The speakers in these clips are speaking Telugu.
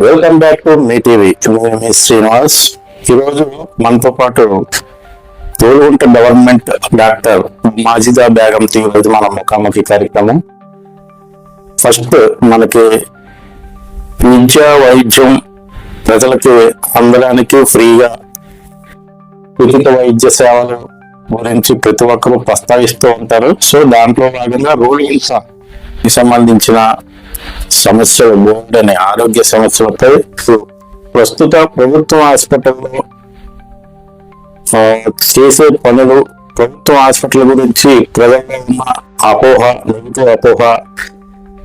వెల్కమ్ బ్యాక్ టు మీ టీవీ. మీ శ్రీనివాస్. ఈరోజు మనతో పాటు తోలుగుంట గవర్నమెంట్ డాక్టర్ మాజిదా బేగంతో ఈరోజు మన ముఖాముఖి కార్యక్రమం. ఫస్ట్ మనకి విద్యా వైద్యం ప్రజలకి అందడానికి ఫ్రీగా ఉచిత వైద్య సేవలు గురించి ప్రతి ఒక్కరూ ప్రస్తావిస్తూ ఉంటారు. సో దాంట్లో భాగంగా రోగులకు సంబంధించిన సమస్యలు బోర్డు అనే ఆరోగ్య సమస్యలపై ప్రస్తుత ప్రభుత్వ హాస్పిటల్లో చేసే పనులు, ప్రభుత్వ హాస్పిటల్ గురించి ప్రజల్లో ఉన్న అపోహ, నెగిటివ్ అపోహ,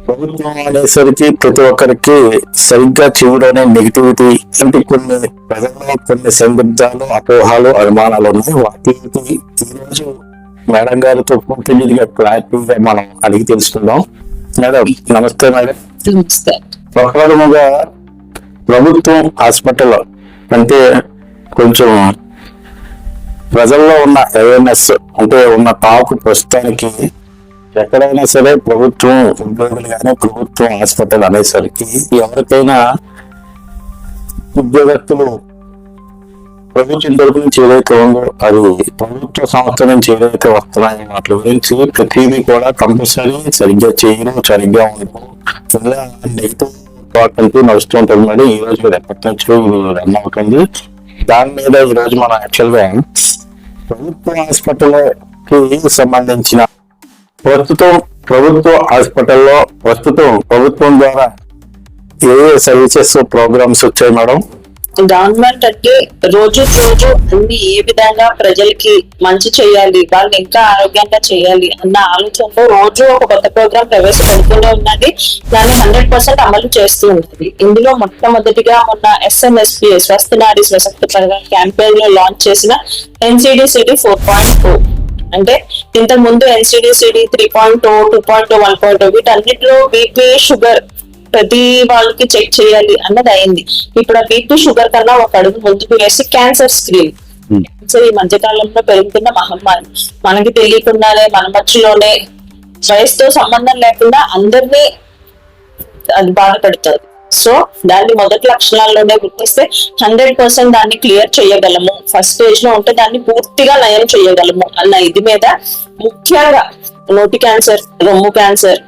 ప్రభుత్వం అనేసరికి ప్రతి ఒక్కరికి సరిగ్గా చెవులోనే నెగిటివిటీ అంటే కొన్ని ప్రజల్లో కొన్ని సందిగ్ధాలు, అపోహాలు, అనుమానాలు ఉన్నాయి. వాటికి ఈరోజు మేడం గారితో పూర్తిగా క్లారిటీగా మనం అడిగి తెలుసుకుందాం. మేడం నమస్తే. మేడం ప్రకారముగా ప్రభుత్వం హాస్పిటల్ అంటే కొంచెం ప్రజల్లో ఉన్న అవేర్నెస్ అంటే ఉన్న టాక్ ప్రస్తుతానికి ఎక్కడైనా సరే ప్రభుత్వం ఉద్యోగులు కానీ ప్రభుత్వం హాస్పిటల్ అనేసరికి ఎవరికైనా ఉద్యోగస్తులు ప్రభుత్వం తరపు నుంచి ఏదైతే ఉందో అది ప్రభుత్వ సంస్థ నుంచి ఏదైతే వస్తున్నాయో వాటి గురించి ప్రతిదీ కూడా కంపల్సరీ సరిగ్గా చేయడం, సరిగ్గా ఉండడం ఇలా నెగిటివ్ టాక్ అంటూ నడుస్తూ ఉంటుంది. మరి ఈ రోజు ఎప్పటి నుంచో రన్ అవుతుంది. దాని మీద ఈ రోజు మనం యాక్చువల్గా ప్రభుత్వ హాస్పిటల్కి సంబంధించిన ప్రభుత్వ హాస్పిటల్లో ప్రభుత్వం ద్వారా ఏ సర్వీసెస్ ప్రోగ్రామ్స్ వచ్చాయి మేడం? గవర్నమెంట్ అంటే రోజు అన్ని ఏ విధంగా ప్రజలకి మంచి చేయాలి, వాళ్ళు ఇంకా ఆరోగ్యంగా చేయాలి అన్న ఆలోచనతో రోజు ఒక కొత్త ప్రోగ్రామ్ ప్రవేశపెడుతూనే ఉన్నది. దాన్ని 100% అమలు చేస్తూ ఉన్నది. ఇందులో మొట్టమొదటిగా మొన్న SNSP స్వస్థ నారీ స్వశక్తి క్యాంపెయిన్ లో లాంచ్ చేసిన NCD/CD 4.0 అంటే ఇంతకు ముందు NCD/CD 3.0, 2.0, 1.0 వీటన్నిటిలో బీపీ, షుగర్ ప్రతి వాళ్ళకి చెక్ చేయాలి అన్నది అయింది. ఇప్పుడు ఆ బీపీ, షుగర్ కన్నా ఒక అడుగు ముందుకు వేసి క్యాన్సర్ స్క్రీన్. ఈ మధ్య కాలంలో పెరుగుతున్న మహమ్మారి మనకి తెలియకుండానే మన మధ్యలోనే వయసుతో సంబంధం లేకుండా అందరినీ అది బాధపడుతుంది. సో దాన్ని మొదటి లక్షణాల్లోనే గుర్తిస్తే 100% దాన్ని క్లియర్ చేయగలము. ఫస్ట్ స్టేజ్ లో ఉంటే దాన్ని పూర్తిగా నయం చేయగలము అన్న ఇది మీద ముఖ్యంగా నోటి క్యాన్సర్, రొమ్ము క్యాన్సర్,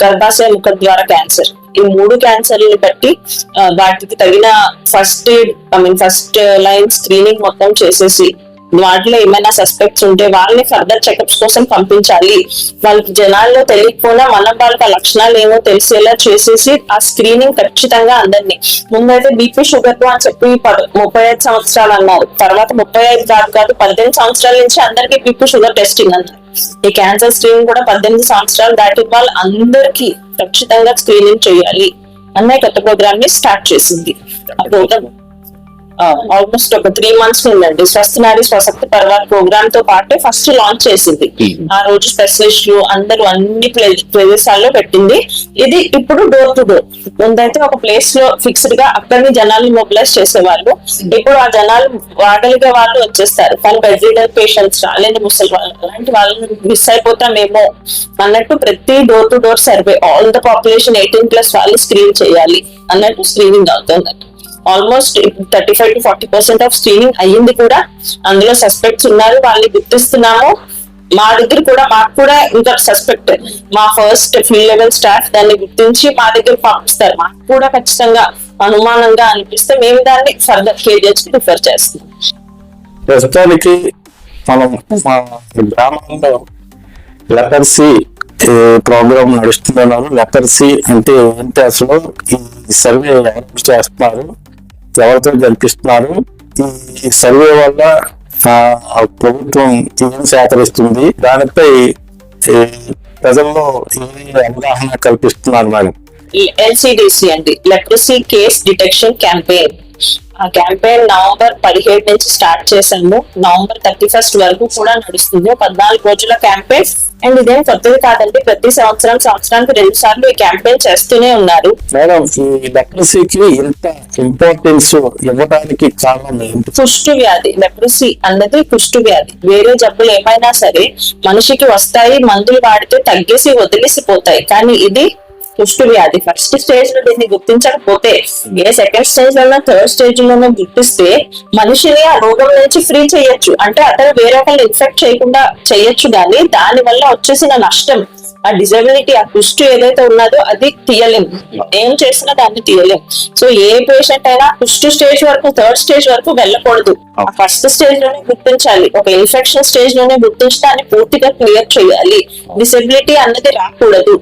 గర్భాశయ ముఖ ద్వార క్యాన్సర్, ఈ 3 క్యాన్సర్లు బట్టి వాటికి తగిన ఫస్ట్ లైన్ స్క్రీనింగ్ మొత్తం చేసేసి వాటిలో ఏమైనా సస్పెక్ట్స్ ఉంటే వాళ్ళని ఫర్దర్ చెకప్స్ కోసం పంపించాలి. వాళ్ళకి జనాల్లో తెలియకపోయినా మనం వాళ్ళకి ఆ లక్షణాలు ఏమో తెలిసేలా చేసేసి ఆ స్క్రీనింగ్ ఖచ్చితంగా అందరినీ ముందైతే బీపీ, షుగర్ అని చెప్పి 35 సంవత్సరాలు అన్నారు. తర్వాత 35 కాదు 18 సంవత్సరాల నుంచి అందరికీ బీపీ, షుగర్ టెస్టింగ్ అన్నారు. ఈ క్యాన్సర్ స్క్రీనింగ్ కూడా 18 సంవత్సరాలు దాటిన వాళ్ళు అందరికీ ఖచ్చితంగా స్క్రీనింగ్ చేయాలి అన్న కొత్త ప్రోగ్రామ్ ని స్టార్ట్ చేసింది. ఆ ప్రోగ్రామ్ ఆల్మోస్ట్ ఒక 3 months ఉందండి. స్వస్థ నారీ స్వశక్తి పరివార్ ప్రోగ్రామ్ తో పాటే ఫస్ట్ లాంచ్ చేసింది. ఆ రోజు స్పెషలిస్టులు అందరూ అన్ని ప్రదేశాల్లో పెట్టింది. ఇది ఇప్పుడు డోర్ టు డోర్. ముందైతే ఒక ప్లేస్ లో ఫిక్స్డ్ గా అక్కడిని జనాలు మొబిలైజ్ చేసేవాళ్ళు. ఇప్పుడు ఆ జనాలు వాడలుగా వాళ్ళు వచ్చేస్తారు. కానీ బెడ్ రీడర్ పేషెంట్స్, రాలేని ముసలి వాళ్ళు, అలాంటి వాళ్ళని మిస్ అయిపోతామేమో అన్నట్టు ప్రతి door to door survey all the population 18+ వాళ్ళు స్క్రీన్ చేయాలి అన్నట్టు స్క్రీనింగ్ అవుతుంది. ఆల్మోస్ట్ 35 to 40% ఆఫ్ స్క్రీనింగ్ అయ్యింది కూడా. అందులో సస్పెక్ట్స్ ఉన్నారు, వాళ్ళని గుర్తిస్తున్నాము. మాకు కూడా ఇంకా సస్పెక్ట్ మా ఫస్ట్ ఫీల్డ్ లెవెల్ స్టాఫ్ దాన్ని గుర్తించి మా దగ్గర పంపిస్తారు. మాకు కూడా ఖచ్చితంగా అనుమానంగా అనిపిస్తే మేము దాన్ని ఫర్దర్ కేజెస్ కి రిఫర్ చేస్తాం. ప్రస్తుతానికి మనం మా గ్రామంలో లెపర్సీ ప్రోగ్రామ్ నడుస్తున్నారు. లెపర్సీ అంటే ఏంటి, అసలు ఈ సర్వే ఎవరు చేస్తున్నారు, ఎవరితో జరిపిస్తున్నారు, ఈ సర్వే వల్ల ప్రభుత్వం ఏం సేకరిస్తుంది, దానిపై ప్రజల్లో అవగాహన కల్పిస్తున్నారు మేడం? LCDC అండి, లెప్రసీ కేస్ డిటెక్షన్ క్యాంపెయిన్. ఆ క్యాంపెయిన్ నవంబర్ 17 నుంచి స్టార్ట్ చేశాము. నవంబర్ 31 వరకు కూడా నడుస్తుంది. 14 రోజుల క్యాంపెయిన్. అండ్ ఇదేం కొత్తది కాదండి, ప్రతి సంవత్సరానికి 2 సార్లు ఈ క్యాంపెయిన్ చేస్తూనే ఉన్నారు. మేడం, ఈ లెప్రసీకి ఇంత ఇంపార్టెన్స్ ఇవ్వడానికి కారణం ఏంటి? కుష్టు వ్యాధి. లెప్రసీ అన్నది కుష్టు వ్యాధి. వేరే జబ్బులు ఏమైనా సరే మనిషికి వస్తాయి, మందులు వాడితే తగ్గేసి వదిలేసిపోతాయి. కానీ ఇది కుష్టు వ్యాధి ఫస్ట్ స్టేజ్ లో దీన్ని గుర్తించకపోతే ఏ సెకండ్ స్టేజ్ లోనో థర్డ్ స్టేజ్ లోనో గుర్తిస్తే మనిషిని ఆ రోగం నుంచి ఫ్రీ చేయొచ్చు, అంటే అతను వేరే ఒకళ్ళు ఇన్ఫెక్ట్ చేయకుండా చేయొచ్చు, కానీ దాని వల్ల వచ్చేసిన నష్టం, ఆ డిజబిలిటీ, ఆ కుష్టు ఏదైతే ఉన్నదో అది తీయలేం, ఏం చేసినా దాన్ని తీయలేం. సో ఏ పేషెంట్ అయినా కుష్టు స్టేజ్ వరకు, థర్డ్ స్టేజ్ వరకు వెళ్ళకూడదు. ఆ ఫస్ట్ స్టేజ్ లోనే గుర్తించాలి, ఒక ఇన్ఫెక్షన్ స్టేజ్ లోనే గుర్తించి దాన్ని పూర్తిగా క్లియర్ చేయాలి. డిసెబిలిటీ అన్నది రాకూడదు.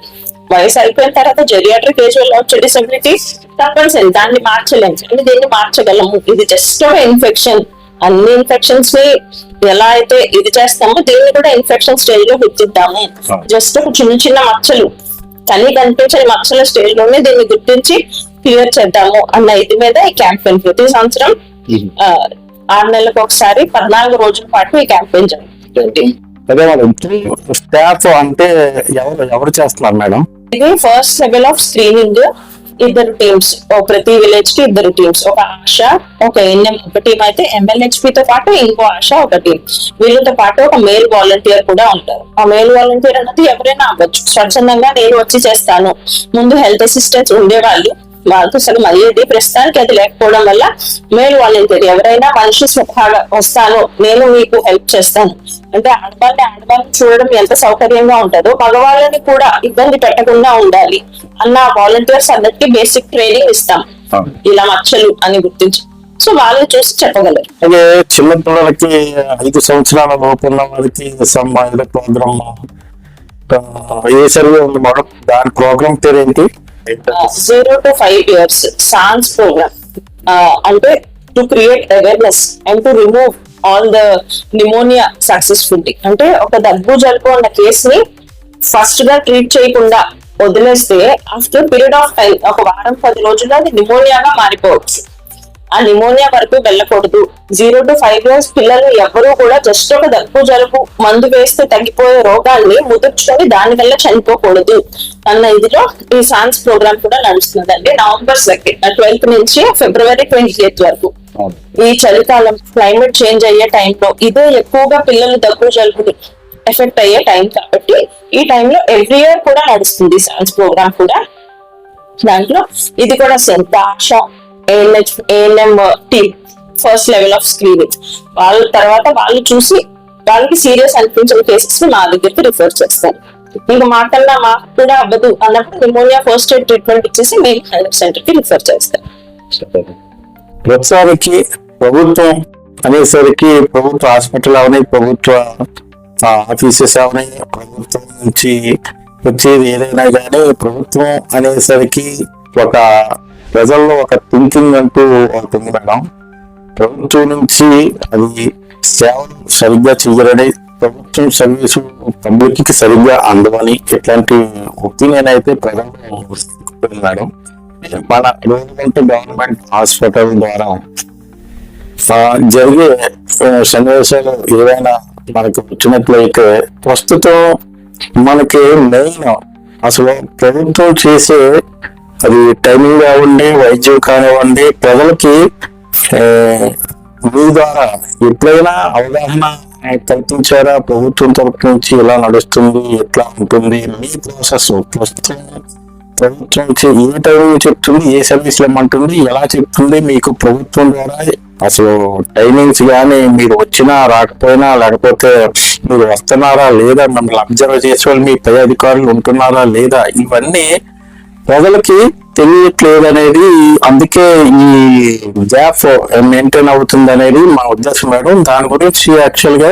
వయసు అయిపోయిన తర్వాత జెరియాట్రిక్ ఏజ్ వల్ల వచ్చే డిసెబిలిటీ తప్పనిసరి, దాన్ని మార్చలేము, కానీ దీన్ని మార్చగలము. ఇది జస్ట్ ఒక ఇన్ఫెక్షన్. అన్ని ఇన్ఫెక్షన్స్ ని ఎలా అయితే ఇది చేస్తామో దీన్ని కూడా ఇన్ఫెక్షన్ స్టేజ్ లో గుర్తిద్దాము. జస్ట్ ఒక చిన్న చిన్న మచ్చలు, కానీ కనిపించని మచ్చల స్టేజ్ లోనే దీన్ని గుర్తించి క్లియర్ చేద్దాము అన్న ఇది మీద ఈ క్యాంపెయిన్ ప్రతి సంవత్సరం 6 నెలలకు ఒకసారి 14 రోజుల పాటు ఈ క్యాంపెయిన్ జరుగుతుంది. అదే మేడం, స్టాఫ్ అంటే ఎవరు చేస్తున్నారు మేడం? ఇది first level of screening. 2 teams, ప్రతి విలేజ్ కి 2 టీమ్స్, ఒక ఆశా, ఒక ఎన్ఎం ఒక టీం అయితే ఎంఎల్హెచ్పి తో పాటు ఇంకో ఆశా ఒక టీం. వీళ్ళతో పాటు ఒక మేల్ వాలంటీర్ కూడా ఉంటారు. ఆ మేల్ వాలంటీర్ అన్నది ఎవరైనా అవ్వచ్చు. స్వచ్ఛందంగా నేను వచ్చి చేస్తాను, ముందు హెల్త్ అసిస్టెంట్స్ ఉండేవాళ్ళు, వాళ్ళతో అసలు మర్యాద ప్రస్తుతానికి అది లేకపోవడం వల్ల మేల్ వాలంటీర్ ఎవరైనా మనిషి స్వతహాగా వస్తాను, నేను మీకు హెల్ప్ చేస్తాను అంటే ఆడవాళ్ళని చూడడం ఎంత సౌకర్యంగా ఉంటుందో మగవాళ్ళని కూడా ఇబ్బంది పెట్టకుండా ఉండాలి అన్న వాలంటీర్స్ అందరికి బేసిక్ ట్రైనింగ్ ఇస్తాం, ఇలా మచ్చలు అని గుర్తించి. సో వాళ్ళు చూసి చెప్పగలరు. అదే చిన్న పిల్లలకి 5 సంవత్సరాల లోపు ఉన్న వాళ్ళకి ప్రోగ్రామ్ ఏ సర్వే ఉంది మేడం? దాని ప్రోగ్రామ్ పేరు ఏంటి? 0 to 5 years SANS program, అంటే to create awareness and to remove all the pneumonia successfully. అంటే ఒక దగ్గు జలుబు అన్న కేసుని ఫస్ట్ గా ట్రీట్ చేయకుండా వదిలేస్తే ఆఫ్టర్ పీరియడ్ ఆఫ్ టైం, ఒక వారం 10 రోజుల్లో అది నిమోనియాగా మారిపోవచ్చు. ఆ నిమోనియా వరకు వెళ్ళకూడదు. 0 to 5 years పిల్లలు ఎవరు కూడా జస్ట్ ఒక దగ్గు జలుబు మందు వేస్తే తగ్గిపోయే రోగాల్ని ముదుర్చుకొని దాని వల్ల చనిపోకూడదు అన్న ఇదిలో ఈ సాన్స్ ప్రోగ్రామ్ కూడా నడుస్తుందండి. నవంబర్ 12th నుంచి ఫిబ్రవరి 28th వరకు. ఈ చలికాలం క్లైమేట్ చేంజ్ అయ్యే టైంలో ఇదే ఎక్కువగా పిల్లలు దగ్గు జలుబులు ఎఫెక్ట్ అయ్యే టైం కాబట్టి ఈ టైంలో ఎవ్రీ ఇయర్ కూడా నడుస్తుంది సాన్స్ ప్రోగ్రామ్ కూడా. దాంట్లో ఇది కూడా ASHA ANM team first level of screening. వాళ్ళ తర్వాత వాళ్ళు చూసి వాళ్ళకి సీరియస్ అనిపించిన కేసెస్ మా దగ్గరికి రిఫర్ చేస్తారు. ఇంకా మాకన్నా మాకు కూడా అవ్వదు అన్నప్పుడు నిమోనియా ఫస్ట్ ఎయిడ్ ట్రీట్మెంట్ ఇచ్చేసి మేము హెల్త్ సెంటర్ కి రిఫర్ చేస్తాం. ప్రతిసారికి ప్రభుత్వం అనేసరికి ప్రభుత్వ హాస్పిటల్ అవని, ప్రభుత్వ ఆఫీసెస్ అవని, ప్రభుత్వం నుంచి వచ్చేది ఏదైనా కానీ ప్రభుత్వం అనేసరికి ఒక ప్రజల్లో ఒక థింకింగ్ అంటూ ఉంటుంది మేడం. ప్రభుత్వం నుంచి అది సేవలు సరిగ్గా చెయ్యరని, ప్రభుత్వం సర్వీసు పబ్లిక్ కి సరిగ్గా అందవని ఇట్లాంటి ఒపీనియన్ అయితే ప్రజల్లో వస్తుంది మేడం. మన గవర్నమెంట్ హాస్పిటల్ ద్వారా జరిగే సన్నివేశాలు ఏవైనా మనకు వచ్చినట్లయితే ప్రస్తుతం మనకి మెయిన్ అసలు ప్రభుత్వం చేసే అది టైమింగ్ కానివ్వండి, వైద్యం కానివ్వండి, ప్రజలకి మీ ద్వారా ఎప్పుడైనా అవగాహన కల్పించారా? ప్రభుత్వం తరపు నుంచి ఇలా నడుస్తుంది, ఎట్లా ఉంటుంది మీ ప్రాసెస్? ప్రస్తుతం ప్రభుత్వం ఏ టైమింగ్ చెప్తుంది, ఏ సర్వీసులు ఇమ్మంటుంది, ఎలా చెప్తుంది మీకు ప్రభుత్వం ద్వారా? అసలు టైమింగ్స్ కానీ మీరు వచ్చినా రాకపోయినా, లేకపోతే మీరు వస్తున్నారా లేదా, మిమ్మల్ని అబ్జర్వ్ చేసే వాళ్ళు మీ పై అధికారులు ఉంటున్నారా లేదా, ఇవన్నీ ప్రజలకి తెలియట్లేదు అనేది, అందుకే ఈ గ్యాప్ మెయింటైన్ అవుతుంది అనేది మా ఉద్దేశం మేడం. దాని గురించి యాక్చువల్ గా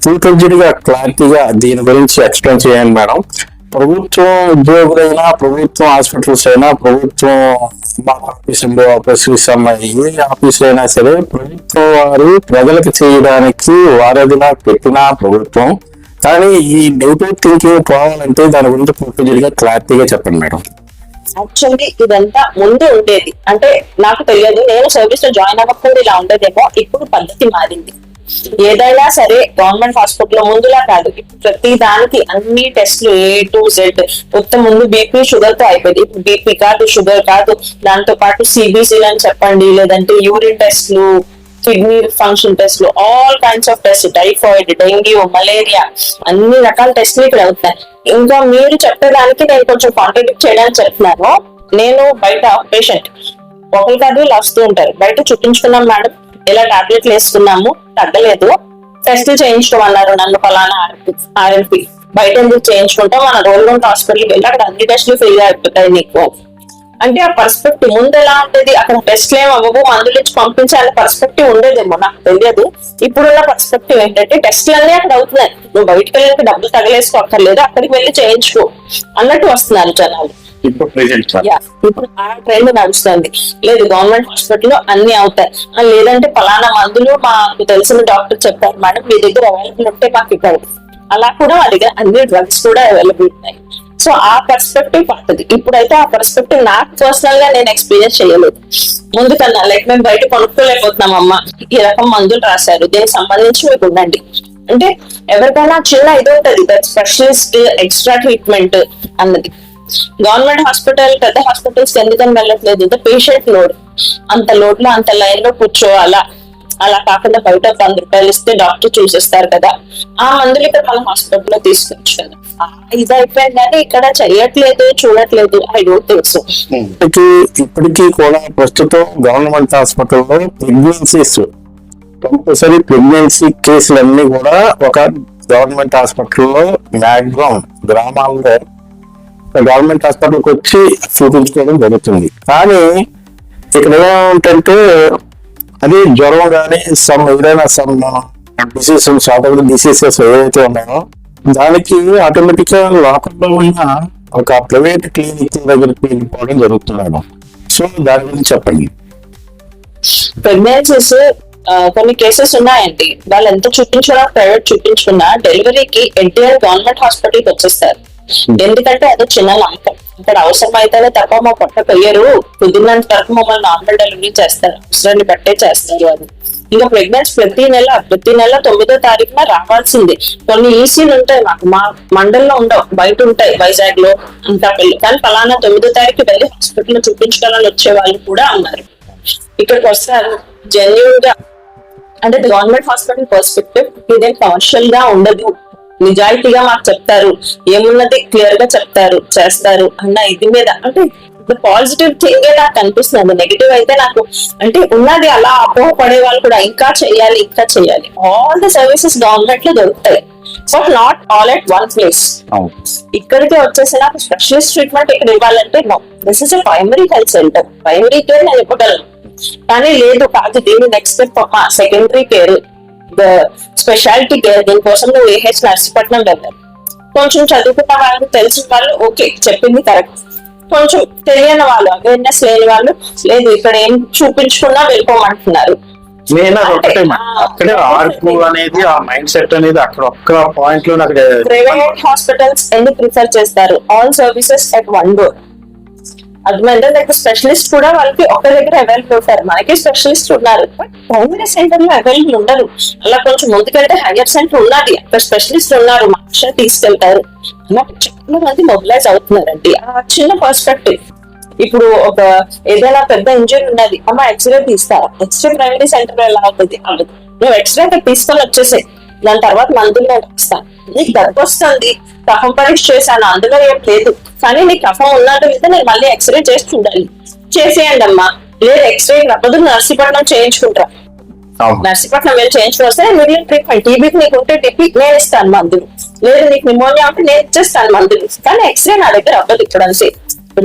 ఫుల్ గా క్లారిటీగా దీని గురించి ఎక్స్ప్లెయిన్ చేయండి మేడం. ప్రభుత్వం ఉద్యోగులైనా, ప్రభుత్వం హాస్పిటల్స్ అయినా, ప్రభుత్వం ఆఫీస్ ఏ ఆఫీసులు అయినా సరే ప్రభుత్వం వారు ప్రజలకు చేయడానికి వారధిలా పెట్టిన ప్రభుత్వం. కానీ ఈ నెగిటివ్ థింకింగ్ పోవాలంటే దాని గురించి పూర్తిగా క్లారిటీగా చెప్పండి మేడం. యాక్చువల్లీ ఇదంతా ముందు ఉండేది, అంటే నాకు తెలియదు, నేను సర్వీస్ లో జాయిన్ అవ్వకుండా ఇలా ఉండేదేమో. ఇప్పుడు పద్ధతి మారింది. ఏదైనా సరే గవర్నమెంట్ హాస్పిటల్ ముందులా కాదు, ప్రతి దానికి అన్ని టెస్ట్లు A to Z. మొత్తం ముందు బీపీ షుగర్ తో అయిపోయింది, ఇప్పుడు బీపీ కాదు, షుగర్ కాదు, దాంతో పాటు CBC అని చెప్పండి, లేదంటే యూరిన్ టెస్ట్లు, కిడ్నీ ఫంక్షన్ టెస్ట్లు, all kinds of test, typhoid, dengue, malaria, అన్ని రకాల టెస్ట్లు ఇక్కడ అవుతాయి. ఇంకా మీరు చెప్పేదానికి నేను కొంచెం కాంట్రిబ్యూట్ చేయడానికి చెప్తున్నాను. నేను బయట పేషెంట్ ఒకరి కాదు ఇలా వస్తూ ఉంటారు, బయట చూపించుకున్నాం మేడం, ఇలా టాబ్లెట్లు వేసుకున్నాము తగ్గలేదు, టెస్టులు చేయించుకోమన్నారు నన్ను ఫలానా ఆర్ఎంపీ. బయట ఎందుకు చేయించుకుంటాం, మన గవర్నమెంట్ హాస్పిటల్కి వెళ్ళి అక్కడ అన్ని టెస్టులు ఫ్రీగా అయిపోతాయి నీకు అంటే. ఆ పర్స్పెక్టివ్ ముందు ఎలా ఉండేది, అక్కడ టెస్ట్లు ఏమి అవ్వవు, మందులు ఇచ్చి పంపించాలనే పర్స్పెక్టివ్ ఉండేదేమో, నాకు తెలియదు. ఇప్పుడున్న పర్స్పెక్టివ్ ఏంటంటే టెస్ట్లు అన్నీ అక్కడ అవుతున్నాయి, నువ్వు బయటకు వెళ్ళి డబ్బులు తగలేసుకోక్కర్లేదు, అక్కడికి వెళ్ళి చేయించుకో అన్నట్టు వస్తున్నారు జనాలు. ఇప్పుడు ఆ ట్రెండ్ నడుస్తుంది. లేదు గవర్నమెంట్ హాస్పిటల్లో అన్ని అవుతాయి, లేదంటే ఫలానా మందులు మాకు తెలిసిన డాక్టర్ చెప్పారు మేడం, మీ దగ్గర అవైలబుల్ ఉంటే మాకు ఇవ్వండి. అలా కూడా మా దగ్గర అన్ని డ్రగ్స్ కూడా అవైలబుల్ ఉన్నాయి. సో ఆ పర్స్పెక్టివ్ పడుతుంది. ఇప్పుడైతే ఆ పర్స్పెక్టివ్ నాకు పర్సనల్ గా నేను ఎక్స్పీరియన్స్ చేయలేదు. ముందు కన్నా లైక్ మేము బయట కొనుక్కోలేకపోతున్నాం, అమ్మ ఈ రకం మందులు రాశారు, దీనికి సంబంధించి మీకు ఉండండి అంటే ఎవరికైనా చిన్న ఇది ఉంటుంది, స్పెషలిస్ట్ ఎక్స్ట్రా ట్రీట్మెంట్ అన్నది. గవర్నమెంట్ హాస్పిటల్ పెద్ద హాస్పిటల్స్ ఎందుకని వెళ్ళట్లేదు, పేషెంట్ లోడ్, అంత లోడ్ లో అంత లైన్ లో కూర్చోవాలా, అలా కాకుండా బయట 100 రూపాయలు ఇస్తే డాక్టర్ చూసేస్తారు కదా, ఆ మందులు ఇక్కడ మన హాస్పిటల్లో తీసుకొచ్చు కదా. ఇది అయిపోయింది కానీ ఇక్కడ చెయ్యట్లేదు, చూడట్లేదు. I don't think so. ఇప్పటికీ కూడా ప్రస్తుతం గవర్నమెంట్ హాస్పిటల్లో ప్రెగ్నెన్సీస్, కంపల్సరీ ప్రెగ్నెన్సీ కేసులన్నీ కూడా ఒక గవర్నమెంట్ హాస్పిటల్లో మ్యాక్సిమం గ్రామాల్లో గవర్నమెంట్ హాస్పిటల్కి వచ్చి చూపించుకోవడం జరుగుతుంది. కానీ ఇక్కడ ఏమంటే అది జ్వరం కానీ ఏదైనా డిసీజెస్ ఏదైతే ఉన్నాయో దానికి ఆటోమేటిక్ గా లోకల్లో ఉన్న ఒక ప్రైవేట్ క్లినిక్ దగ్గరికి వెళ్ళిపోవడం జరుగుతున్నాను. సో దాని గురించి చెప్పండి. ప్రెగ్నెన్సీస్ కొన్ని కేసెస్ ఉన్నాయండి, వాళ్ళు ఎంత చూపించినా ప్రైవేట్ చూపించుకున్నా డెలివరీకి ఎన్టీఆర్ గవర్నమెంట్ హాస్పిటల్కి వచ్చేస్తారు. ఎందుకంటే అది చిన్న నమ్మకం, అక్కడ అవసరం అయితేనే తప్ప మా పొట్ట కొయ్యరు, కుదిరినంత వరకు మమ్మల్ని నార్మల్ డెలివరీ చేస్తారు, అవసరాన్ని బట్టే చేస్తారు అని. ఇంకా ప్రెగ్నెన్సీ ప్రతి నెల 9వ తారీఖున రావాల్సింది. కొన్ని ఈసీలు ఉంటాయి, మాకు మా మండలంలో ఉండవు, బయట ఉంటాయి, వైజాగ్ లో అంతా పెళ్ళి. కానీ ఫలానా 9వ తారీఖు వెళ్ళి హాస్పిటల్ చూపించుకోవాలని వచ్చే వాళ్ళు కూడా ఉన్నారు. ఇక్కడికి వస్తారు జెన్యూన్ గా, అంటే గవర్నమెంట్ హాస్పిటల్ పర్స్పెక్టివ్ ఇదేం కమర్షియల్ గా ఉండదు, నిజాయితీగా మాకు చెప్తారు, ఏమున్నది క్లియర్ గా చెప్తారు, చేస్తారు అన్న ఇది మీద. అంటే పాజిటివ్ థింగ్ నాకు అనిపిస్తుంది. నెగిటివ్ అయితే నాకు అంటే ఉన్నది అలా అపోహపడే వాళ్ళు కూడా ఇంకా చెయ్యాలి ఇంకా చెయ్యాలి. ఆల్ ద సర్వీసెస్ గవర్నమెంట్ లో దొరుకుతాయి, but not all at one place. ఇక్కడికి వచ్చేసి నాకు స్పెషలిస్ట్ ట్రీట్మెంట్ ఇక్కడ ఇవ్వాలంటే no, this is a primary health centre, primary care నేను ఇవ్వగలను. కానీ లేదు కాదు, దీని next step secondary care, speciality care, దీనికోసం నువ్వు ఏహెచ్ నర్సీపట్నం వెళ్ళాలి. కొంచెం చదువుకున్న వాళ్ళు తెలిసిన వాళ్ళు ఓకే చెప్పింది కరెక్ట్, కొంచెం తెలియని వాళ్ళు అవేర్నెస్ లేని వాళ్ళు లేదు ఇక్కడ ఏం చూపించుకున్నా వెళ్ళిపోమంటున్నారు. అక్కడే ఆర్పు అనేది ఆ మైండ్ సెట్ అనేది అక్కడ ఒక్క పాయింట్ లో ప్రైవేట్ హాస్పిటల్స్ ఎందుకు ప్రిఫర్ చేస్తారు, all services at one door. అర్థమైందా, లైక్ స్పెషలిస్ట్ కూడా వాళ్ళకి ఒక దగ్గర అవైలబుల్ అవుతారు. మనకి స్పెషలిస్ట్ ఉన్నారు, బట్ ప్రైమరీ సెంటర్ లో అవైలబుల్ ఉండరు. అలా కొంచెం ముందుకెళ్తే హైయర్ సెంటర్ ఉన్నది, అక్కడ స్పెషలిస్ట్ ఉన్నారు, మనిషి తీసుకెళ్తారు. అలా చాలా మంది మొబిలైజ్ అవుతున్నారండి. ఆ చిన్న పర్స్పెక్టివ్. ఇప్పుడు ఒక ఏదైనా పెద్ద ఇంజరీ ఉన్నది, అమ్మ ఎక్స్రే తీస్తారా, ఎక్స్రే ప్రైమరీ సెంటర్ లో ఎలా అవుతుంది, అవ్వదు. నువ్వు ఎక్స్రే తీసుకొని వచ్చేసాయి, దాని తర్వాత మందులు నేను ఇస్తాను. నీకు దగ్గు వస్తుంది, కఫం పరీక్ష చేశాను, అందులో ఏం లేదు, కానీ నీకు కఫం ఉన్నట్టు అయితే నేను మళ్ళీ ఎక్స్రే చేసి చూడాలి, చేసేయండి అమ్మా. లేదు ఎక్స్రే రప్పదు, నర్సీపట్నం చేయించుకుంటా, నర్సీపట్నం వెళ్ళి చేయించుకుని వస్తే మిగిలిన ట్రీట్మెంట్. టీబీకి నీకు ఉంటే టీబీ నేను ఇస్తాను మందులు, లేదు నీకు నిమోనియా ఉంటే నేను ఇచ్చేస్తాను మందులు, కానీ ఎక్స్రే నా దగ్గర అవ్వదు ఇక్కడ అని.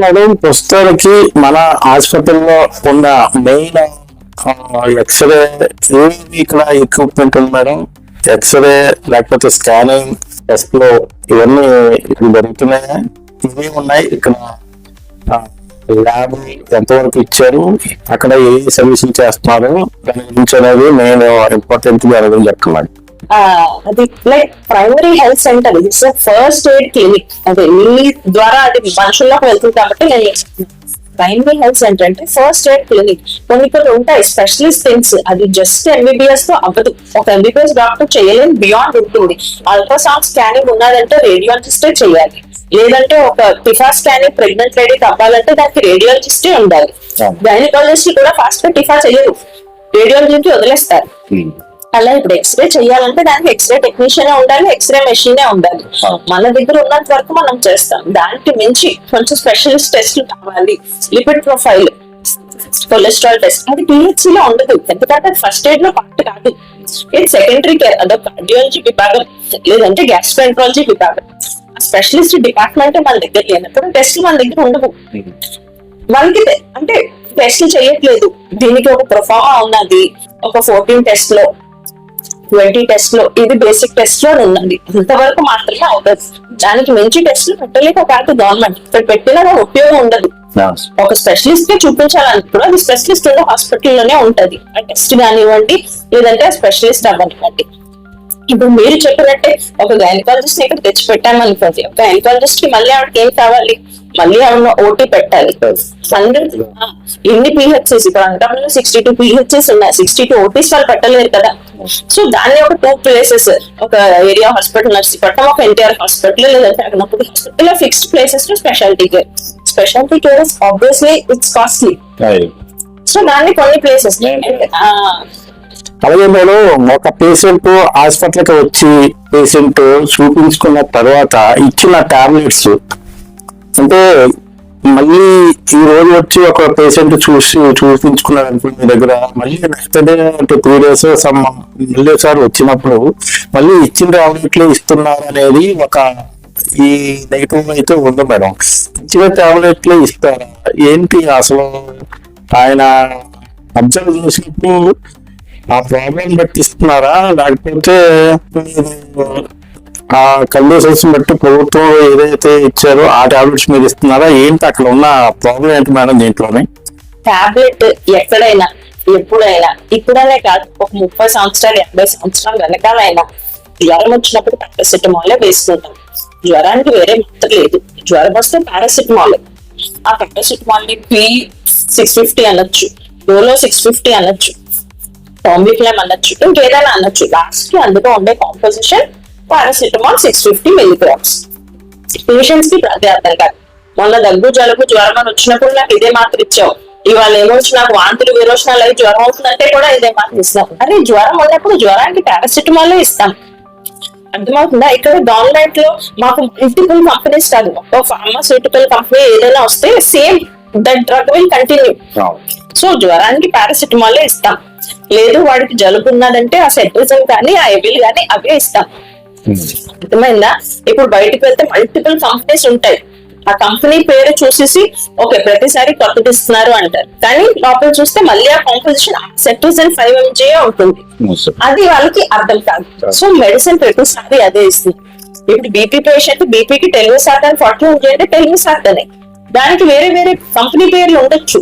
మేడం ప్రస్తుతానికి మన హాస్పిటల్లో ఉన్న మెయిన్ ఎక్స్రే ఇక్కడ ఎక్విప్మెంట్ ఉంది మేడం, ఎక్స్రే లేకపోతే స్కానింగ్ టెస్ట్ లో ఇవన్నీ జరుగుతున్నాయి. ఇవి ఉన్నాయి ఇక్కడ ల్యాబ్ ఎంతవరకు ఇచ్చారు, అక్కడ ఏ సర్వీసులు చేస్తున్నారు, దాని గురించి అనేది నేను ఇంపార్టెంట్ గా అడగడం చెప్తున్నాను. అది like primary health centre, it's first aid clinic. అదే మీ ద్వారా అది మనుషుల్లోకి వెళ్తుంది కాబట్టి నేను ప్రైమరీ హెల్త్ సెంటర్ అంటే ఫస్ట్ ఎయిడ్ క్లినిక్. కొన్ని ఉంటాయి స్పెషలిస్ట్ థింగ్స్, అది జస్ట్ ఎంబీబీఎస్ తో అవ్వదు. ఒక ఎంబీబీఎస్ డాక్టర్ చేయలేని బియాండ్ ఉంటుంది. అల్ట్రాసౌండ్ స్కానింగ్ ఉన్నదంటే రేడియాలజిస్టే చేయాలి, లేదంటే ఒక టిఫా స్కానింగ్ ప్రెగ్నెంట్ లేడీకి అవ్వాలంటే దానికి రేడియాలజిస్టే ఉండాలి. గైనకాలజిస్ట్ కూడా ఫాస్ట్ గా టిఫా చేయరు, రేడియాలజీకి వదిలేస్తారు. అలా ఇప్పుడు ఎక్స్రే చేయాలంటే దానికి ఎక్స్రే టెక్నీషియన్ ఉండాలి, ఎక్స్రే మెషిన్ ఉండాలి. మన దగ్గర ఉన్నంత వరకు మనం చేస్తాం. దానికి మించి కొంచెం స్పెషలిస్ట్ టెస్ట్లు కావాలి, లిపిడ్ ప్రొఫైల్, కొలెస్ట్రాల్ టెస్ట్, అది పిహెచ్సి లో ఉండదు. ఎందుకంటే ఫస్ట్ ఎయిడ్ లో పార్ట్ కాదు, ఇది సెకండరీ కేర్. అదొక కార్డియాలజీ విభాగం లేదంటే గ్యాస్ట్రోఎంట్రాలజీ విభాగం. స్పెషలిస్ట్ డిపార్ట్మెంట్ మన దగ్గర లేనప్పుడు టెస్ట్లు మన దగ్గర ఉండవు. వాళ్ళకి అంటే టెస్ట్లు చేయట్లేదు, దీనికి ఒక ప్రొఫార్మా ఉన్నది, ఒక 14 టెస్ట్ లో 20 టెస్ట్ లో, ఇది బేసిక్ టెస్ట్ లో ఉన్నది, ఇంతవరకు మాత్రమే అవుతుంది. దానికి మించి టెస్ట్లు పెట్టలేక కాదు గవర్నమెంట్, ఇక్కడ పెట్టినా ఉపయోగం ఉండదు. ఒక స్పెషలిస్ట్ కి చూపించాలన్నప్పుడు అది స్పెషలిస్ట్ ఉన్న హాస్పిటల్లోనే ఉంటది. ఆ టెస్ట్ కానివ్వండి లేదంటే స్పెషలిస్ట్ అవ్వనివ్వండి. ఇప్పుడు మీరు చెప్పినట్టే ఒక గైనకాలజిస్ట్ ఇక్కడ తెచ్చి పెట్టాను అనుకోండి, ఒక గైనకాలజిస్ట్ కి మళ్ళీ ఆవిడకి ఏం కావాలి, మళ్ళీ ఆవిడ ఓటీ పెట్టాలి. ఎన్ని పిహెచ్ఎస్ ఇప్పుడు అనకాపల్లిలో 62 పిహెచ్ఎస్ ఉన్నాయి, 62 ఓటీస్ వాళ్ళు పెట్టలేరు కదా. సో దాన్ని ఒక 2 ప్లేసెస్, ఒక ఏరియా హాస్పిటల్ నర్సీపట్నం, ఒక ఎన్టీఆర్ హాస్పిటల్ లేదంటే అన్నప్పుడు హాస్పిటల్ ఫిక్స్డ్ ప్లేసెస్ లో speciality care. Speciality care obviously it's costly. So దాన్ని కొన్ని ప్లేసెస్. అలాగే మేడం, ఒక పేషెంట్ హాస్పిటల్కి వచ్చి పేషెంట్ చూపించుకున్న తర్వాత ఇచ్చిన టాబ్లెట్స్ అంటే మళ్ళీ ఈ రోజు వచ్చి ఒక పేషెంట్ చూపించుకున్నారు అనుకో మీ దగ్గర, మళ్ళీ నెక్స్ట్ డే అంటే 3 days మళ్ళీ సార్ వచ్చినప్పుడు మళ్ళీ ఇచ్చిన టాబ్లెట్లే ఇస్తున్నారు అనేది ఒక ఈ నెగిటివ్ అయితే ఉంది మేడం. ఇచ్చిన టాబ్లెట్లే ఇస్తారా ఏంటి అసలు? ఆయన అబ్జర్వ్ చేసినప్పుడు ఆ ప్రాబ్లం బట్టి ఇస్తున్నారా, లేకపోతే ఆ కండిషన్స్ బట్టి ప్రభుత్వం ఏదైతే ఇచ్చారో ఆ టాబ్లెట్స్ మీరు ఇస్తున్నారా, ఏంటి అక్కడ ఉన్న ప్రాబ్లం ఏంటి మేడం దీంట్లోనే? టాబ్లెట్ ఎక్కడైనా ఎప్పుడైనా, ఇప్పుడనే కాదు, ఒక 30 సంవత్సరాలు 50 సంవత్సరాలు వెనకాలైనా జ్వరం వచ్చినప్పుడు పారాసిటమాలే వేసుకుంటాం. జ్వరానికి వేరే మాత్రం లేదు. జ్వరం వస్తే పారాసిటమాల్, ఆ పారాసిటమాల్ ని P650 అనొచ్చు, డోలో 650 అనొచ్చు, టాంబిఫ్లామ్ అనొచ్చు, ఇంకేదైనా అనొచ్చు. లాస్ట్ కి అందులో ఉండే కాంపోజిషన్ పారాసిటమాల్ 650 mg. పేషెంట్స్ కి అదే అర్థం కాదు. మొన్న దగ్గు జలుబు జ్వరం అని వచ్చినప్పుడు నాకు ఇదే మాత్రం ఇచ్చావు, ఇవాళ ఏమొచ్చి నాకు వాంతులు విరోచనాలు అయి జ్వరం అవుతుందంటే కూడా ఇదే మాత్రం ఇస్తాం. అదే జ్వరం ఉన్నప్పుడు జ్వరానికి పారాసిటమాల్ ఇస్తాం. అర్థమవుతుందా? ఇక్కడ గవర్నమెంట్ లో మాకు మల్టిపుల్ కంపెనీస్ కాదు, ఒక ఫార్మాస్యూటికల్ కంపెనీ ఏదైనా వస్తే same that drug will continue. So జ్వరానికి పారాసిటమాల్ ఇస్తాం. లేదు వాడికి జలుబు ఉన్నదంటే ఆ సెట్రిజన్ కానీ ఆ ఎబిల్ కానీ అవే ఇస్తాం. అర్థమైందా? ఇప్పుడు బయటకు వెళ్తే మల్టిపుల్ కంపెనీస్ ఉంటాయి, ఆ కంపెనీ పేరు చూసేసి ఓకే ప్రతిసారి కొత్తది ఇస్తున్నారు అంటారు, కానీ లోపల చూస్తే మళ్ళీ ఆ కాంపోజిషన్ సెట్రిజన్ 5 mg ఉంటుంది. అది వాళ్ళకి అర్థం కాదు. సో మెడిసిన్ ప్రతిసారి అదే ఇస్తుంది. ఇప్పుడు బీపీ పేషెంట్ బీపీకి టెల్మిసార్టాన్ 40 mg అంటే టెల్మిసార్టానే, దానికి వేరే వేరే కంపెనీ పేర్లు ఉండొచ్చు,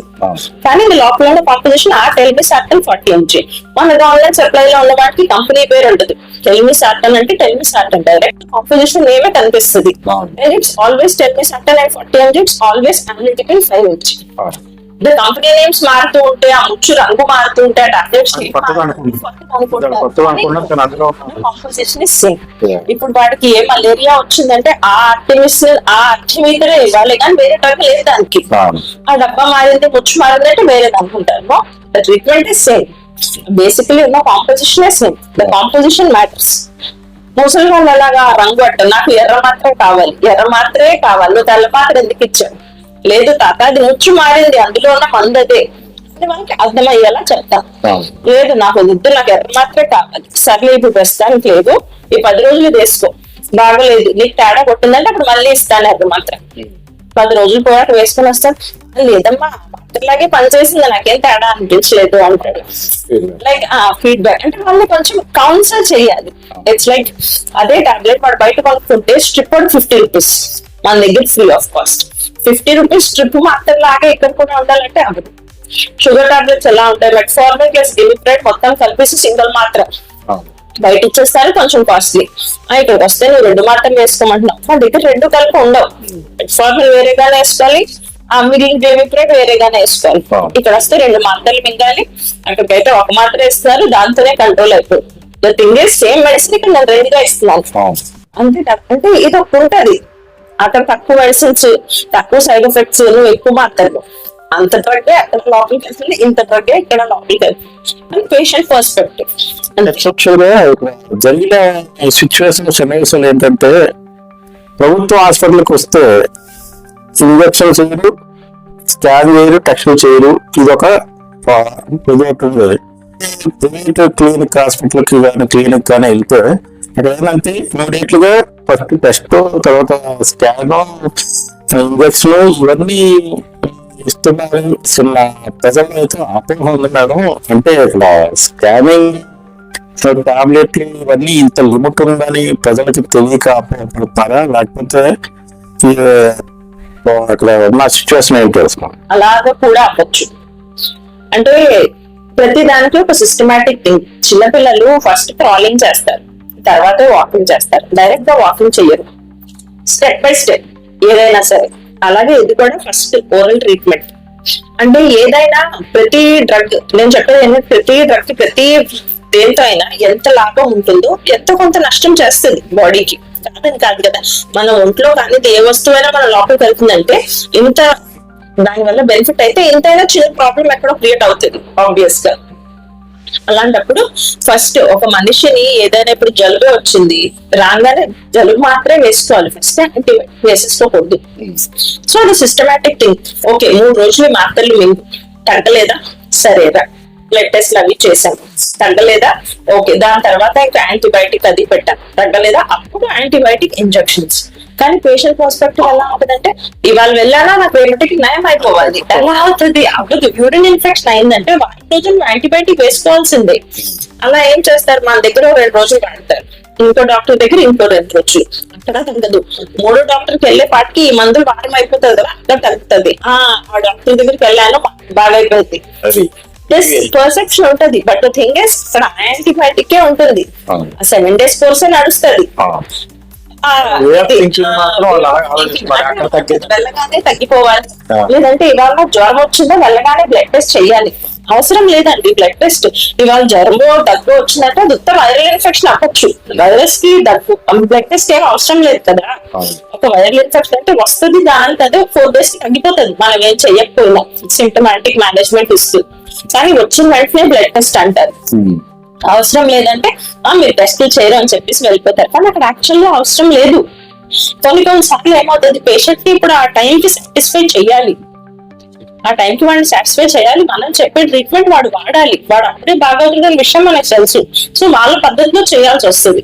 కానీ ఇది లోపల ఉన్న కాంపోజిషన్ ఆ టెల్మిసార్టాన్ 40 mg. మన ఆన్లైన్ సప్లై లో ఉన్న వాటికి కంపెనీ పేరు ఉండదు. టెల్మిసార్టాన్ అంటే టెల్మిసార్టాన్ డైరెక్ట్ కాంపోజిషన్ నేమే కనిపిస్తుంది. It's always telmisartan and 40 mg, it's always analytical 5 mg. Company names మారుతూ ఉంటే, ఆ ముచ్చు రంగు మారుతూ ఉంటే, ఆ టాబ్లెట్స్ కాంపోజిషన్ సేమ్. ఇప్పుడు వాడికి ఏ మలేరియా వచ్చిందంటే ఆ ఆర్టిమిసిన్ ఇవ్వాలి, కానీ వేరే డ్రగ్ లేదు దానికి. ఆ డబ్బా మారింది, ముచ్చు మారింది అంటే వేరే అనుకుంటారు. The treatment is same, basically ఉన్న composition same. The composition matters. ముసలి వాళ్ళు అలాగా రంగు అంటారు, నాకు ఎర్ర మాత్రమే కావాలి, ఎర్ర మాత్రమే కావాలి, నువ్వు తెల్ల మాత్రం ఎందుకు ఇచ్చావు? లేదు తాత అది ముచ్చు మారింది, అందులో ఉన్న మందు అదే, మనకి అర్థమయ్యేలా చెప్తాం. లేదు నాకు వద్దు, నాకు ఎర్ర మాత్రమే కావాలి, సర్లే ఇప్పుడు ప్రస్తుతానికి లేదు, ఈ 10 రోజులు వేసుకో, బాగలేదు నీకు తేడా కొట్టిందంటే అప్పుడు మళ్ళీ ఇస్తాను ఎర్ర మాత్రం. 10 రోజులు పోయాక వేసుకుని వస్తాను, లేదమ్మా మాత్రలాగే పనిచేసింది, నాకేం తేడా అనిపించలేదు అంటాడు. లైక్ ఫీడ్బ్యాక్ అంటే వాళ్ళు కొంచెం కౌన్సిల్ చేయాలి. ఇట్స్ లైక్ అదే టాబ్లెట్ వాడు బయట కొనుక్కుంటే స్ట్రిప్ 50 రూపీస్, మన దగ్గర free of cost. 50 rupees strip మాత్రం లాగా ఇక్కడ కూడా ఉండాలంటే అవ్వదు. షుగర్ టాబ్లెట్స్ ఎలా ఉంటాయి, మెట్ఫార్మిన్ ప్లస్ గిలిప్రైడ్ మొత్తం కలిపేసి సింగిల్ మాత్రం బయట ఇచ్చేస్తారు, కొంచెం కాస్ట్లీ. ఇక్కడికి వస్తే నువ్వు 2 మాత్రం వేసుకోమంటున్నావు, మన దగ్గర 2 కలిపి ఉండవు. మెట్ఫార్మిన్ వేరేగానే వేసుకోవాలి, ఆ మిగిలిన గిలిప్రైడ్ వేరేగానే వేసుకోవాలి. ఇక్కడ వస్తే 2 మాత్రలు మింగాలి, అక్కడికైతే 1 మాత్రం ఇస్తున్నారు, దాంతోనే కంట్రోల్ అయిపోతుంది. The thing is same medicine ఇక్కడ నేను 2గా ఇస్తున్నాను అంతే. అంటే ఇది ఒకటి ఉంటది, అక్కడ తక్కువ మెడిసిన్స్, తక్కువ సైడ్ ఎఫెక్ట్స్, నువ్వు ఎక్కువ మాత్రలు. అంత డ్రగ్గే అక్కడ లోపలికి వెళ్తుంది, ఇంత డ్రగ్గే ఇక్కడ లోపలికి వెళ్తుంది. Patient perspective. ఎక్సెప్షన్ గా జరిగిన సన్నివేశాలు ఏంటంటే ప్రభుత్వ హాస్పిటల్కి వస్తే ఇంజక్షన్ చేయరు, స్కాన్ చేయరు, టెస్ట్ చేయరు. ఇదొక ప్రైవేట్ క్లినిక్ హాస్పిటల్కి కానీ క్లినిక్ కానీ వెళ్తే అక్కడ ఏంటంటే ఇమీడియట్ గా ఫస్ట్ టెస్ట్, తర్వాత స్కాన్, ఇంజక్షన్ ఇవన్నీ ఇస్తున్నారు. చిన్న ప్రజలు అయితే అపోహ ఉంది మేడం. అంటే ఇక్కడ స్కానింగ్ టాబ్లెట్లు ఇవన్నీ ఇంత లిమిట్ ఉందని ప్రజలకు తెలియక అపోహపడతారా, లేకపోతే అక్కడ ఉన్న సిచ్యువేషన్ ఏం తెలుసుకో అలాగా కూడా అవ్వచ్చు. అంటే ప్రతి దానికి ఒక సిస్టమాటిక్ థింగ్. చిన్నపిల్లలు ఫస్ట్ క్రాలింగ్ చేస్తారు, తర్వాత వాకింగ్ చేస్తారు. డైరెక్ట్ గా వాకింగ్ చెయ్యరు, స్టెప్ బై స్టెప్ ఏదైనా సరే. అలాగే ఇది కూడా ఫస్ట్ ఓరల్ ట్రీట్మెంట్. అంటే ఏదైనా ప్రతి డ్రగ్, నేను చెప్పేది ఏంటంటే ప్రతి డ్రగ్ ప్రతి దేంతో అయినా ఎంత లాభం ఉంటుందో ఎంత కొంత నష్టం చేస్తుంది బాడీకి. కాదని కాదు కదా, మన ఒంట్లో కానీ ఏ వస్తువైనా మన లోపలికి వెళ్తుందంటే ఇంత దానివల్ల బెనిఫిట్ అయితే ఇంతైనా చిన్న ప్రాబ్లం ఎక్కడో క్రియేట్ అవుతుంది ఆబ్వియస్ గా. అలాంటప్పుడు ఫస్ట్ ఒక మనిషిని ఏదైనా ఇప్పుడు జలుబు వచ్చింది రాగానే జలుబు మాత్రమే వేసుకోవాలి, ఫస్ట్ యాంటీబయాటిక్ వేసేసుకోకూడదు. సో అది సిస్టమాటిక్ థింగ్. ఓకే 3 రోజులు మాత్రలు మేము తగ్గలేదా, సరేరా బ్లడ్ టెస్ట్ అవి చేశాం, తగ్గలేదా, ఓకే దాని తర్వాత ఇంకా యాంటీబయాటిక్ అది పెట్టాం, తగ్గలేదా, అప్పుడు యాంటీబయాటిక్ ఇంజెక్షన్స్. కానీ పేషెంట్ పర్స్పెక్టివ్ ఎలా ఉంటుందంటే ఇవాళ వెళ్ళానా నాకు రేపటికి నయం అయిపోవాలి. ఎలా అవుతుంది? అప్పుడు యూరిన్ ఇన్ఫెక్షన్ అయిందంటే 1 రోజులు యాంటీబయాటిక్ వేసుకోవాల్సిందే. అలా ఏం చేస్తారు, మన దగ్గర 2 రోజులు వాడతారు, ఇంకో డాక్టర్ దగ్గర ఇంకో 2 రోజులు. అక్కడ తగ్గదు. 3వ డాక్టర్కి వెళ్ళే పాటికి ఈ మందులు వారం అయిపోతుంది కదా, అక్కడ తగ్గుతుంది. ఆ డాక్టర్ దగ్గరికి వెళ్ళాను బాగా అయిపోయింది. పర్సెప్షన్ ఉంటది. బట్ థింగ్ ఇస్ ఇక్కడ యాంటీబయాటిక్ ఉంటుంది, 7 days కోర్సే నడుస్తుంది. వెళ్ళగానే తగ్గిపోవాలి. లేదంటే ఇవాళ జ్వరం వచ్చిందో వెళ్ళగానే బ్లడ్ టెస్ట్ చెయ్యాలి. అవసరం లేదండి బ్లడ్ టెస్ట్. ఇవాళ జ్వరమో దగ్గు వచ్చిందంటే అది వైరల్ ఇన్ఫెక్షన్ అవ్వచ్చు. వైరస్ కి దగ్గు బ్లడ్ టెస్ట్ ఏం అవసరం లేదు కదా. ఒక వైరల్ ఇన్ఫెక్షన్ అంటే వస్తుంది, దానికి అదే 4 days కి తగ్గిపోతుంది మనం ఏం చెయ్యకపోయినా సిమ్టమాటిక్ మేనేజ్మెంట్ ఇస్తూ. కానీ వచ్చిన వెంటనే బ్లడ్ టెస్ట్ అంటారు. అవసరం లేదంటే మీరు టెస్టులు చేయరు అని చెప్పేసి వెళ్ళిపోతారు. కానీ అక్కడ యాక్చువల్గా అవసరం లేదు. కొన్నిసార్లు ఏమవుతుంది, పేషెంట్ కి ఇప్పుడు ఆ టైంకి సాటిస్ఫై చేయాలి, ఆ టైంకి వాడిని సాటిస్ఫై చేయాలి. మనం చెప్పే ట్రీట్మెంట్ వాడు వాడాలి, వాడు అప్పుడే బాగవుతుందనే విషయం మనకు తెలుసు. సో వాళ్ళ పద్ధతిలో చేయాల్సి వస్తుంది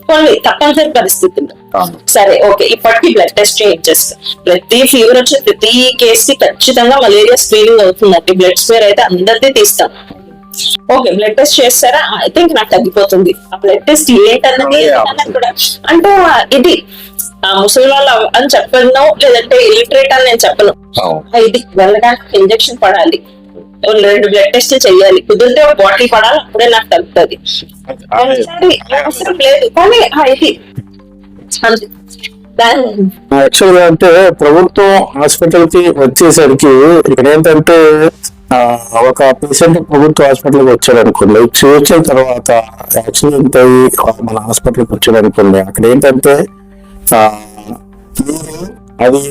కొన్ని తప్పనిసరి పరిస్థితుల్లో. సరే ఓకే, ఇప్పటికీ బ్లడ్ టెస్ట్ చేయించేస్తాం. ప్రతి ఫీవర్ వచ్చే ప్రతి కేసు కి ఖచ్చితంగా మలేరియా స్క్రీనింగ్ అవుతుందండి. బ్లడ్ స్క్వేర్ అయితే అందరిది తీస్తాం. ఓకే బ్లడ్ టెస్ట్ చేస్తారా, ఐ థింక్ నాకు తగ్గిపోతుంది. ఆ బ్లడ్ టెస్ట్ ఏంటన్నది కూడా అంటే ఇది ముసలి వాళ్ళు అని చెప్పను, లేదంటే ఇలిటరేట్ అని నేను చెప్పను. ఇది వెళ్ళడానికి ఇంజక్షన్ పడాలి, 2 బ్లడ్ టెస్ట్లు చెయ్యాలి, కుదిరితే ఒక బాటిల్ పడాలి, అప్పుడే నాకు తగ్గుతుంది. అవసరం లేదు కానీ ఇది యాక్చువల్ గా అంటే ప్రభుత్వం హాస్పిటల్ కి వచ్చేసరికి ఇక్కడ ఏంటంటే ఒక పేషెంట్ ప్రభుత్వ హాస్పిటల్కి వచ్చాడు అనుకోండి, చూసిన తర్వాత యాక్సిడెంట్ అయ్యి మన హాస్పిటల్కి వచ్చాడు అనుకోండి, అక్కడ ఏంటంటే అది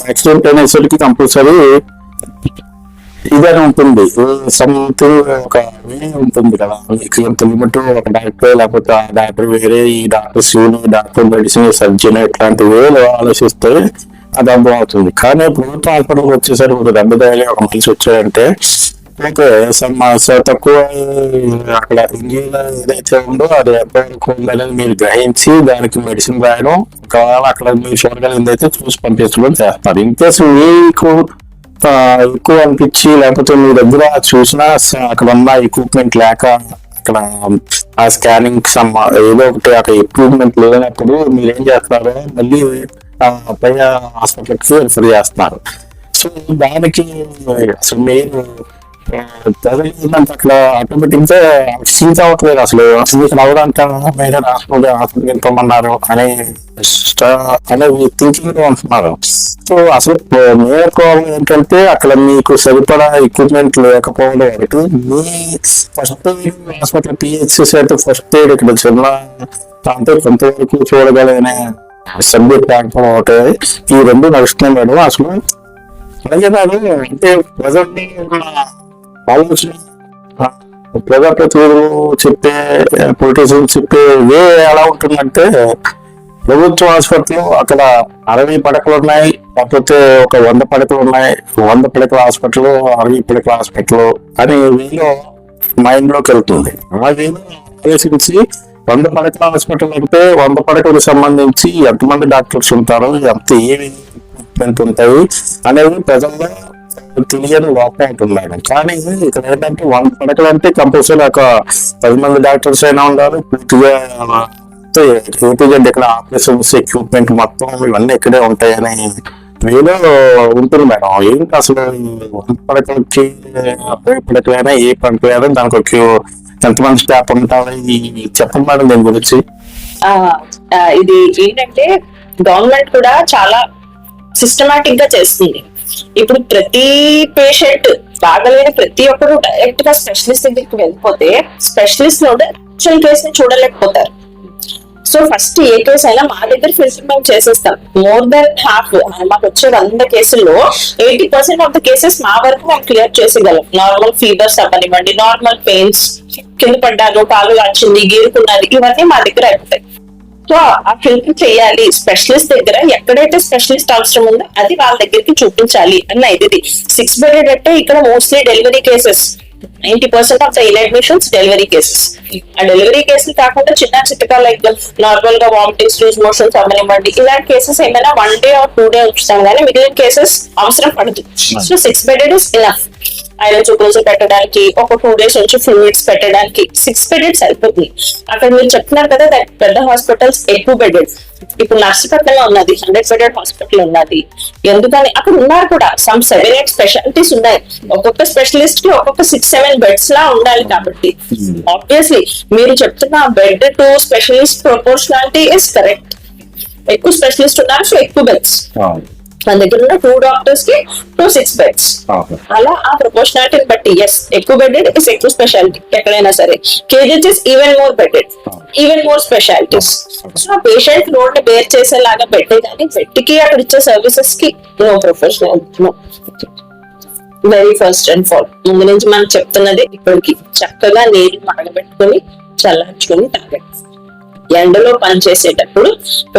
యాక్సిడెంట్ అయినసరికి కంపల్సరీ ఇదని ఉంటుంది, సంథింగ్ ఒక వే ఉంటుంది కదా. మీకు ఎంత లిమిట్ ఒక డాక్టర్, లేకపోతే ఆ డాక్టర్ వేరే, ఈ డాక్టర్ సీని, డాక్టర్ మెడిసిన్, సర్జన్ ఇట్లాంటి వేలు ఆలోచిస్తే అది అర్థం అవుతుంది. కానీ ప్రభుత్వ హాస్పిటల్కి వచ్చేసరికి ఒక దెబ్బతగిలి ఒక మనిషి వచ్చాడంటే ఓకే తక్కువ అక్కడ ఇండియాలో ఏదైతే ఉందో అది ఎంతవరకు ఉందనేది మీరు గ్రహించి దానికి మెడిసిన్ రాయడం, ఒకవేళ అక్కడ మీరు చూడగలిగింది అయితే చూసి పంపించడం చేస్తారు. ఇన్ కేసు మీకు ఎక్కువ అనిపించి లేకపోతే మీ దగ్గర చూసినా అక్కడ ఉన్న ఎక్విప్మెంట్ లేక అక్కడ ఆ స్కానింగ్ ఏదో ఒకటి అక్కడ ఎక్విప్మెంట్ లేనప్పుడు మీరు ఏం చేస్తున్నారు, మళ్ళీ పై హాస్పిటల్కి రిఫర్ చేస్తున్నారు. సో దానికి అసలు మీరు అట్లా ఆటోమేటిక్ గా సీజ్ అవ్వట్లేదు. అసలు ఇక్కడ అవడానికి వేరే హాస్పిటల్కి వెళ్ళమన్నారు అనే థింకింగ్ ఉంటున్నారు. సో అసలు మేలుకోవాలి ఏంటంటే అక్కడ మీకు సరిపడా ఎక్విప్మెంట్ లేకపోవడం ఒకటి, మీ ఫస్ట్ ఎయిడ్ హాస్పిటల్ పిహెచ్సిస్ అయితే ఫస్ట్ ఎయిడ్ ఇక్కడ చిన్న అంటే కొంతవరకు చూడగలిగిన సబ్జెక్ట్ లేకపోవడం ఒకటి, ఈ 2 నడుస్తున్నాయి మేడం. అసలు అలాగే మేడం అంటే ప్రజల్ని ఒక ఆలోచన ప్రజాప్రతినిధులు చెప్పే పొలిటీషియన్స్ చెప్పే వే ఎలా ఉంటుందంటే ప్రభుత్వ హాస్పిటల్ అక్కడ 60 పడకలు ఉన్నాయి, లేకపోతే ఒక 100 పడకలు ఉన్నాయి, 100 పడకల హాస్పిటల్ 60 పడకల హాస్పిటల్ అని వీళ్ళు మైండ్ లోకి వెళ్తుంది. ఆ వీళ్ళు ఆలోచించి 100 పడకల హాస్పిటల్ అంటే 100 పడకలకు సంబంధించి ఎంతమంది డాక్టర్స్ ఉంటారు, ఎంత ఏమి ట్రీట్మెంట్ ఉంటాయి అనేది ప్రజల్లో తెలియని లోపం ఉంటుంది మేడం. కానీ ఇక్కడ ఏంటంటే 100 పడకలు అంటే కంపల్సరీ ఒక 10 మంది డాక్టర్స్ అయినా ఉండాలి, పూర్తిగా ఏపీజెడ్ ఇక్కడ ఆపరేషన్స్ ఎక్విప్మెంట్ మొత్తం ఇవన్నీ ఇక్కడే ఉంటాయని వీలో ఉంటుంది మేడం. ఏంటి అసలు 100 పడకలకి పడకలైనా ఏ పడకలైనా దానికి ఒక ఎంతమంది స్టాఫ్ ఉంటారు చెప్పండి మేడం దీని గురించి. ఇది ఏంటంటే గవర్నమెంట్ కూడా చాలా సిస్టమాటిక్ గా చేస్తుంది. ఇప్పుడు ప్రతి పేషెంట్ బాగలేని ప్రతి ఒక్కరు డైరెక్ట్ గా స్పెషలిస్ట్ దగ్గరికి వెళ్ళిపోతే స్పెషలిస్ట్ లో యాక్చువల్ కేసు ని చూడలేకపోతారు. సో ఫస్ట్ ఏ కేసు అయినా మా దగ్గర ఫిల్టర్ మేము చేసేస్తాం. మోర్ దెన్ హాఫ్ మాకు వచ్చే 100 కేసుల్లో 80% ఆఫ్ ద కేసెస్ మా వరకు మేము క్లియర్ చేసేయగలం. నార్మల్ ఫీవర్స్ అవ్వనివ్వండి, నార్మల్ పెయిన్స్, కింద పడ్డారు, కాలు కాల్చింది, గీరుకున్నది, ఇవన్నీ మా దగ్గర అయిపోతాయి. సో ఆ ఫిల్టర్ చేయాలి స్పెషలిస్ట్ దగ్గర. ఎక్కడైతే స్పెషలిస్ట్ అవసరం ఉందో అది వాళ్ళ దగ్గరికి చూపించాలి అన్న ఇది 6 బెడెడ్ అంటే ఇక్కడ mostly delivery cases 90% of the in admissions delivery cases. ఆ డెలివరీ కేసులు కాకుండా చిన్న చిట్టకా లైక్ నార్మల్ గా వామిటింగ్స్, లూజ్ మోషన్స్ అవ్వనివ్వండి, ఇలాంటి కేసెస్ ఏమైనా 1 డే ఆర్ 2 డే ఉంచుతాం కానీ మిగిలిన కేసెస్ అవసరం పడదు. So 6 bedded is enough. Iron చూపులు పెట్టడానికి ఒక 2 డేస్ నుంచి ఫ్లూయిడ్స్ పెట్టడానికి 6 బెడెడ్ సరిపోతుంది. అక్కడ మీరు చెప్తున్నారు కదా పెద్ద హాస్పిటల్స్ ఎక్కువ బెడెడ్. ఇప్పుడు నర్సీపట్నంలో ఉన్నది 100 బెడెడ్ హాస్పిటల్ ఉన్నది. ఎందుకని అక్కడ ఉన్నారు కూడా సమ్ 7-8 స్పెషాలిటీస్ ఉన్నాయి. ఒక్కొక్క స్పెషలిస్ట్ కి ఒక్కొక్క 6-7 బెడ్స్ లా ఉండాలి. కాబట్టి ఆబ్వియస్లీ మీరు చెప్తున్న bed to specialist proportionality is correct. ఎక్కువ స్పెషలిస్ట్ ఉన్నారు, సో ఎక్కువ బెడ్స్. మన దగ్గర ఉన్న 2 డాక్టర్స్ కి 6 బెడ్స్. అలా ఆ ప్రపోర్షనాలిటీని బట్టి ఎస్ ఎక్కువ బెడెడ్ ఇస్ ఎక్కువ స్పెషాలిటీ ఎక్కడైనా సరే. KGH even more bedded, even more specialities. So ఆ పేషెంట్ లోడ్ ని బేర్ చేసేలాగా పెట్టే కానీ బెడ్కి అక్కడ ఇచ్చే సర్వీసెస్ కి no professional. Very first and fall ముందు నుంచి మనం చెప్తున్నది ఇప్పటికి చక్కగా నీరు మరగబెట్టుకుని చల్లార్చుకుని తాగండి. ఎండలో పని చేసేటప్పుడు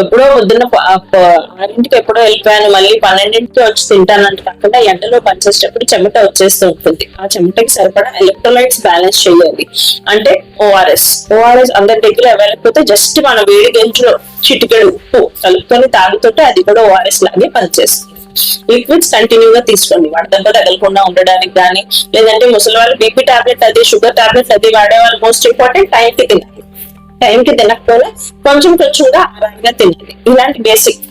ఎప్పుడో పొద్దున్న 6ంటికి ఎప్పుడో వెళ్ళిపోయాను మళ్ళీ 12ంటికి వచ్చి తింటానంటే కాకుండా ఎండలో పనిచేసేటప్పుడు చెమట వచ్చేస్తూ ఉంటుంది. ఆ చెమటకి సరిపడా ఎలక్ట్రోలైట్స్ బ్యాలెన్స్ చేయాలి. అంటే ఓఆర్ఎస్ అందరి దగ్గర అవైలకపోతే జస్ట్ మన వేడి గెంచులో చిటికెడు ఉప్పు కలుపుకొని తాగుతుంటే అది కూడా ఓఆర్ఎస్ లాగే పనిచేస్తుంది. లిక్విడ్స్ కంటిన్యూగా తీసుకోండి, వడదెబ్బ తగలకుండా ఉండడానికి కానీ, లేదంటే ముసలి వాళ్ళు బీపీ టాబ్లెట్ అది, షుగర్ టాబ్లెట్ అది వాడేవాళ్ళు మోస్ట్ ఇంపార్టెంట్ టైంకి తినాలి. టైంకి తినకపోయినా కొంచెం కొంచెంగా ఆరాంగా తినాలి. ఇలాంటి బేసిక్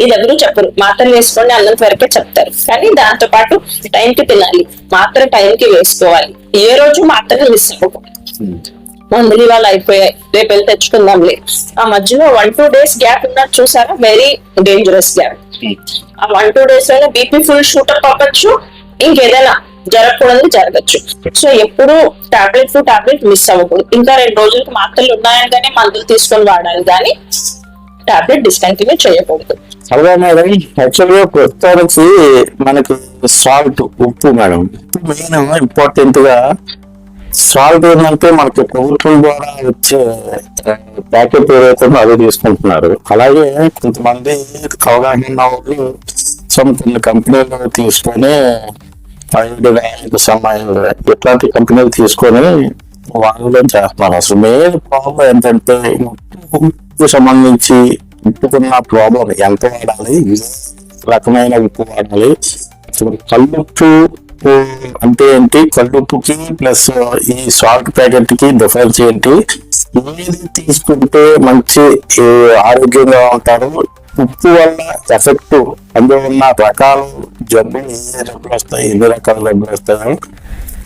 ఇది ఎవరు చెప్పరు. మాత్రలు వేసుకోండి అన్నంత వరకే చెప్తారు, కానీ దాంతో పాటు టైంకి తినాలి, మాత్ర టైంకి వేసుకోవాలి. ఏ రోజు మాత్రలు మిస్ అవ్వకూడదు. మందులు ఇవాళ అయిపోయాయి రేపు వెళ్ళి తెచ్చుకుందాంలే, ఆ మధ్యలో 1-2 డేస్ గ్యాప్ ఉన్నట్టు చూసారా, వెరీ డేంజరస్ గ్యాప్. ఆ 1-2 డేస్ లోనే బీపీ ఫుల్ షూటప్ అవ్వచ్చు, ఇంకేదైనా జరగకూడదు జరగచ్చు. సో ఎప్పుడు టాబ్లెట్ మిస్ అవ్వకూడదు. ఇంకా 2 రోజులకి మాత్రలు ఉన్నాయని మందులు తీసుకొని వాడాలి, కానీ టాబ్లెట్ డిస్కంటిన్యూ చేయకూడదు. అలాగే మేడం యాక్చువల్గా ప్రస్తుతానికి మనకి సాల్ట్ ఉప్పు మేడం, మెయిన్ ఇంపార్టెంట్ గా సాల్ట్ ఏంటంటే మనకి ప్రభుత్వం ద్వారా వచ్చే ప్యాకెట్ ఏదైతే అదే తీసుకుంటున్నారు. అలాగే కొంతమంది అవగాహన కొన్ని కంపెనీలు తీసుకొని ఇట్లాంటి కంపెనీలు తీసుకొని వాళ్ళు చేస్తున్నారు. అసలు మెయిన్ ప్రాబ్లం ఏంటంటే ఉప్పుకు సంబంధించి ఉప్పుకున్న ప్రాబ్లం ఎంత వాడాలి, రకమైన ఉప్పు వాడాలి, అసలు కల్లుప్పు అంటే ఏంటి, కల్లుప్పుకి ప్లస్ ఈ సాల్ట్ ప్యాకెట్ కి డిఫరెన్స్ ఏంటి, ఏది తీసుకుంటే మంచి ఆరోగ్యంగా ఉంటారు, ఉప్పు వల్ల ఎఫెక్ట్, అందులో ఉన్న రకాలు జబ్బులు ఏ జబ్బులు వస్తాయి, ఎన్ని రకాల జబ్బులు వస్తాయి,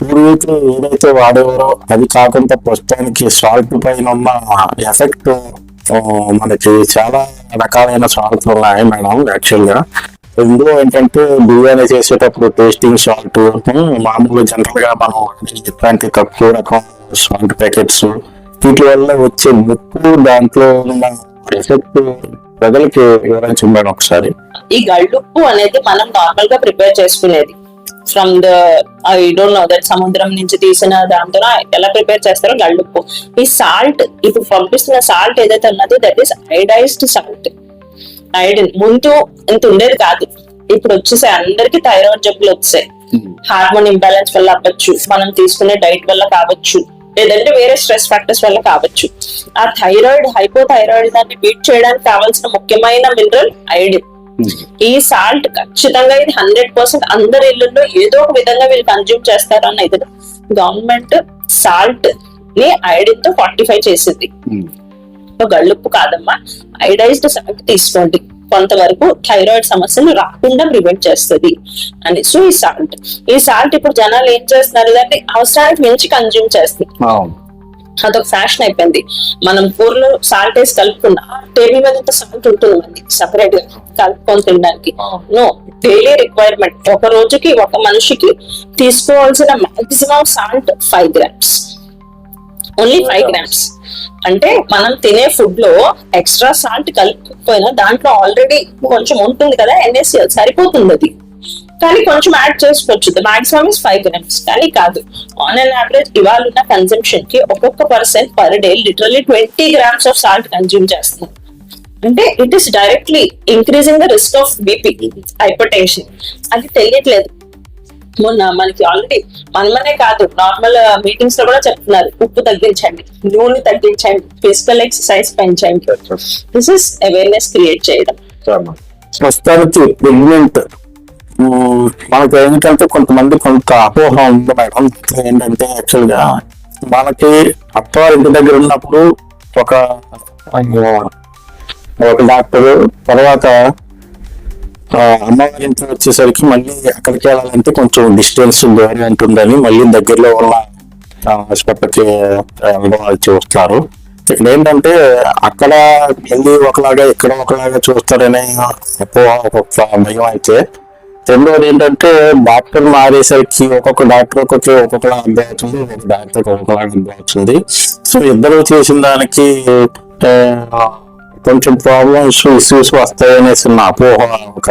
పూర్వీకులు ఏదైతే వాడేవారో అది కాకుండా ప్రస్తుతానికి సాల్ట్ పైన ఉన్న ఎఫెక్ట్ మనకి చాలా రకాలైన సాల్ట్లు ఉన్నాయి మేడం. యాక్చువల్ గా ఇందులో ఏంటంటే బిర్యానీ చేసేటప్పుడు టేస్టింగ్ సాల్ట్, మామూలుగా జనరల్ గా మనం ఇట్లాంటి తక్కువ రకం సాల్ట్ ప్యాకెట్స్, వీటి వల్ల వచ్చే ముప్పు, దాంట్లో ఉన్న ఎఫెక్ట్ ప్రజలకి వివరించండి మేడం ఒకసారి. ఈ గళ్ళుప్పు అనేది మనం నార్మల్ గా ప్రిపేర్ చేసుకునేది from the I don't know that సముద్రం నుంచి తీసిన దాంతో ఎలా ప్రిపేర్ చేస్తారో గళ్ళుప్పు. ఈ సాల్ట్ ఇప్పుడు పంపిస్తున్న సాల్ట్ ఏదైతే ఉన్నదో that is iodised salt. Iodine ముందు ఇంత ఉండేది కాదు, ఇప్పుడు వచ్చేసాయి. అందరికి థైరాయిడ్ జబ్బులు వచ్చాయి, హార్మోన్ ఇంబ్యాలెన్స్ వల్ల అవ్వచ్చు, మనం తీసుకునే డైట్ వల్ల కావచ్చు, లేదంటే వేరే స్ట్రెస్ ఫ్యాక్టర్స్ వల్ల కావచ్చు. ఆ థైరాయిడ్ హైపోథైరాయిడ్ దాన్ని బీట్ చేయడానికి కావాల్సిన ముఖ్యమైన మినరల్ ఐడిన్. ఈ సాల్ట్ ఖచ్చితంగా ఇది 100% అందరి ఇళ్లలో ఏదో ఒక విధంగా వీళ్ళు కన్జ్యూమ్ చేస్తారు అన్న ఇది. గవర్నమెంట్ సాల్ట్ ని ఐడిన్ తో 45 చేసింది. గళ్ళుప్పు కాదమ్మా, ఐడైజ్డ్ సాల్ట్ తీసుకోండి, కొంతవరకు థైరాయిడ్ సమస్యలు రాకుండా ప్రివెంట్ చేస్తుంది అని. సో ఈ సాల్ట్ ఇప్పుడు జనాలు ఏం చేస్తున్నారు అంటే అవసరానికి మించి కన్జ్యూమ్ చేస్తున్నారు. అదొక ఫ్యాషన్ అయిపోయింది. మనం కూరలో సాల్ట్ వేసి కలుపుకున్న టేబుల్ మీద సాల్ట్ ఉంటుంది మనకి సపరేట్ గా కలుపుకొని తినడానికి. No, daily requirement. ఒక రోజుకి ఒక మనిషికి తీసుకోవాల్సిన maximum salt 5 grams, only 5 grams. అంటే మనం తినే ఫుడ్ లో ఎక్స్ట్రా సాల్ట్ కలుపుకపోయినా దాంట్లో ఆల్రెడీ కొంచెం ఉంటుంది కదా NaCl, సరిపోతుంది అది. కానీ కొంచెం యాడ్ చేసుకోవచ్చు. Maximum is 5 grams. కానీ కాదు, ఆన్ అన్ యావరేజ్ ఇవాళ ఉన్న కన్సంప్షన్ కి ఒక్కొక్క person per day literally 20 grams of salt consume చేస్తున్నారు. అంటే it is directly increasing the risk of BP, hypertension. అది తెలియట్లేదు. మొన్న మనకి ఆల్రెడీ మనమనే కాదు, నార్మల్ మీటింగ్స్ లో కూడా చెప్తున్నారు, ఉప్పు తగ్గించండి, నూనె తగ్గించండి, ఫిజికల్ ఎక్సర్సైజ్ పెంచండి. దిస్ ఇస్ అవేర్నెస్ క్రియేట్ చేయడం. ప్రస్తుతానికి ప్రెగ్నెంట్ మనకి ఏంటంటే కొంతమంది కొంత అపోహ ఉంది మేడం. ఏంటంటే యాక్చువల్ గా మనకి అత్తవారింటి దగ్గర ఉన్నప్పుడు ఒక డాక్టర్, తర్వాత అమ్మవారింటి వచ్చేసరికి మళ్ళీ అక్కడికి వెళ్ళాలంటే కొంచెం డిస్టెన్స్ వేరియంట్ ఉందని మళ్ళీ దగ్గరలో ఉన్న హాస్పిటల్కి చూస్తారు. ఇక్కడ ఏంటంటే అక్కడ మళ్ళీ ఒకలాగా ఇక్కడ ఒకలాగా చూస్తారనే ఒక్కొక్క భయం అయితే. రెండోది ఏంటంటే డాక్టర్ మారేసరికి ఒక్కొక్క డాక్టర్ ఒక్కొక్కలా అర్థం అవుతుంది, ఒక్కొక్క డాక్టర్ ఒక్కొక్కలాగా అర్థం అవుతుంది. సో ఇద్దరు చేసిన దానికి కొంచెం ప్రాబ్లమ్స్ ఇష్యూస్ వస్తాయనేసి నా అపోహ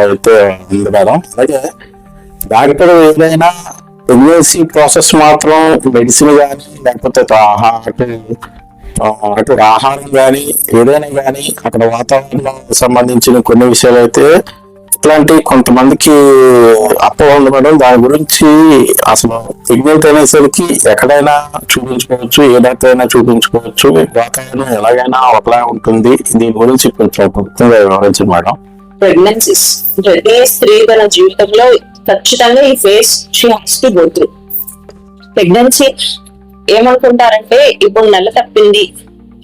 అయితే ఉంది మేడం. అలాగే డాక్టర్ ఏదైనా ప్రెగ్నెన్సీ ప్రాసెస్ మాత్రం మెడిసిన్ కానీ లేకపోతే అటు ఆహారం కానీ ఏదైనా కానీ అక్కడ వాతావరణానికి సంబంధించిన కొన్ని విషయాలు అయితే ఇట్లాంటి కొంతమందికి అపోహ ఉంది మేడం. దాని గురించి అసలు ప్రెగ్నెంట్ అనేసరికి ఎక్కడైనా చూపించుకోవచ్చు, ఏ డాక్టర్ అయినా చూపించుకోవచ్చు, వాతావరణం ఎలాగైనా ఒకలా ఉంటుంది. దీని గురించి కొంచెం క్లుప్తంగా వివరించండి మేడం. ప్రెగ్నెన్సీస్ ప్రతి స్త్రీ తన జీవితంలో ఖచ్చితంగా ఈ face she has to go through. Pregnancy ఏమనుకుంటారంటే ఇప్పుడు నెల తప్పింది,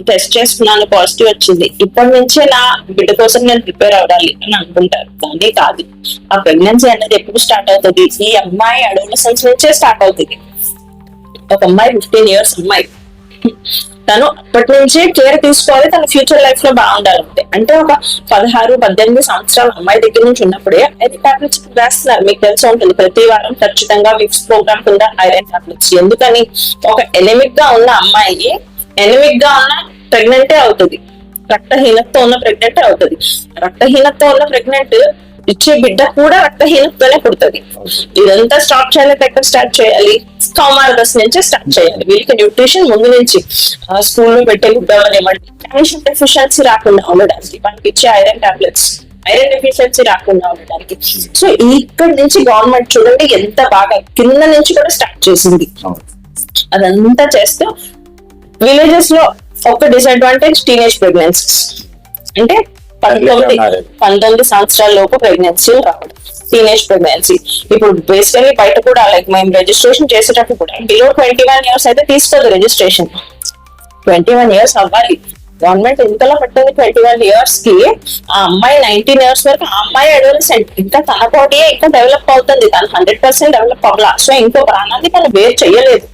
టెస్ట్ చేసుకున్నాను, పాజిటివ్ వచ్చింది, ఇప్పటి నుంచే నా బిడ్డ కోసం నేను ప్రిపేర్ అవ్వాలి అని అనుకుంటారు. కానీ కాదు. ఆ ప్రెగ్నెన్సీ అనేది ఎప్పుడు స్టార్ట్ అవుతుంది? ఈ అమ్మాయి అడోలసెన్స్ నుంచే స్టార్ట్ అవుతుంది. ఒక అమ్మాయి 15 years అమ్మాయి, తను అప్పటి నుంచే కేర్ తీసుకోవాలి, తన ఫ్యూచర్ లైఫ్ లో బాగుండాలంటే. అంటే ఒక 16-18 సంవత్సరాల అమ్మాయి దగ్గర నుంచి ఉన్నప్పుడే ఐరన్ టాబ్లెట్స్ వేస్తున్నారు. మీకు తెలిసి ఉంటుంది, ప్రతి వారం ఖచ్చితంగా విక్స్ ప్రోగ్రామ్ కింద ఐరన్ టాబ్లెట్స్. ఎందుకని? ఒక ఎనిమిక్ గా ఉన్న అమ్మాయి ఎనిమిక్ గా ఉన్న ప్రెగ్నెంటే అవుతుంది, రక్తహీనతతో ఉన్న ప్రెగ్నెంటే అవుతుంది. రక్తహీనతతో ఉన్న ప్రెగ్నెంట్ ఇచ్చే బిడ్డ కూడా రక్తహీనతతోనే పుడుతుంది. ఇదంతా స్టాప్ చేయాలంటే ఎక్కడ స్టార్ట్ చేయాలి? కౌమార దశ నుంచే స్టార్ట్ చేయాలి. వీళ్ళకి న్యూట్రిషన్ ముందు నుంచి స్కూల్లో పెట్టే గుడ్ కాల్షియం డెఫిషియన్సీ రాకుండా ఉండడానికి, మనకి ఇచ్చే ఐరన్ టాబ్లెట్స్ ఐరన్ డెఫిషియన్సీ రాకుండా ఉండడానికి. సో ఇక్కడ నుంచి గవర్నమెంట్ చూడండి ఎంత బాగా కింద నుంచి కూడా స్టార్ట్ చేసింది. అదంతా చేస్తూ విలేజెస్ లో ఒక డిసడ్వాంటేజ్ టీనేజ్ ప్రెగ్నెన్సీస్, అంటే 19 సంవత్సరాల లోపు ప్రెగ్నెన్సీ రావడం, టీనేజ్ ప్రెగ్నెన్సీ. ఇప్పుడు బేసికలీ బయట కూడా లైక్ మేము రిజిస్ట్రేషన్ చేసేటప్పుడు కూడా బిలో 21 years అయితే తీసుకోదు రిజిస్ట్రేషన్. 21 years అవ్వాలి. గవర్నమెంట్ ఎంతలో పట్టింది 21 years కి. ఆ అమ్మాయి 19 years వరకు ఆ అమ్మాయి అడోలసెంట్, ఇంకా తన బాడీ ఇంకా డెవలప్ అవుతుంది, తను 100% డెవలప్ అవ్వాలా. సో ఇంకో ప్రాణాన్ని తను వేరు చేయలేదు.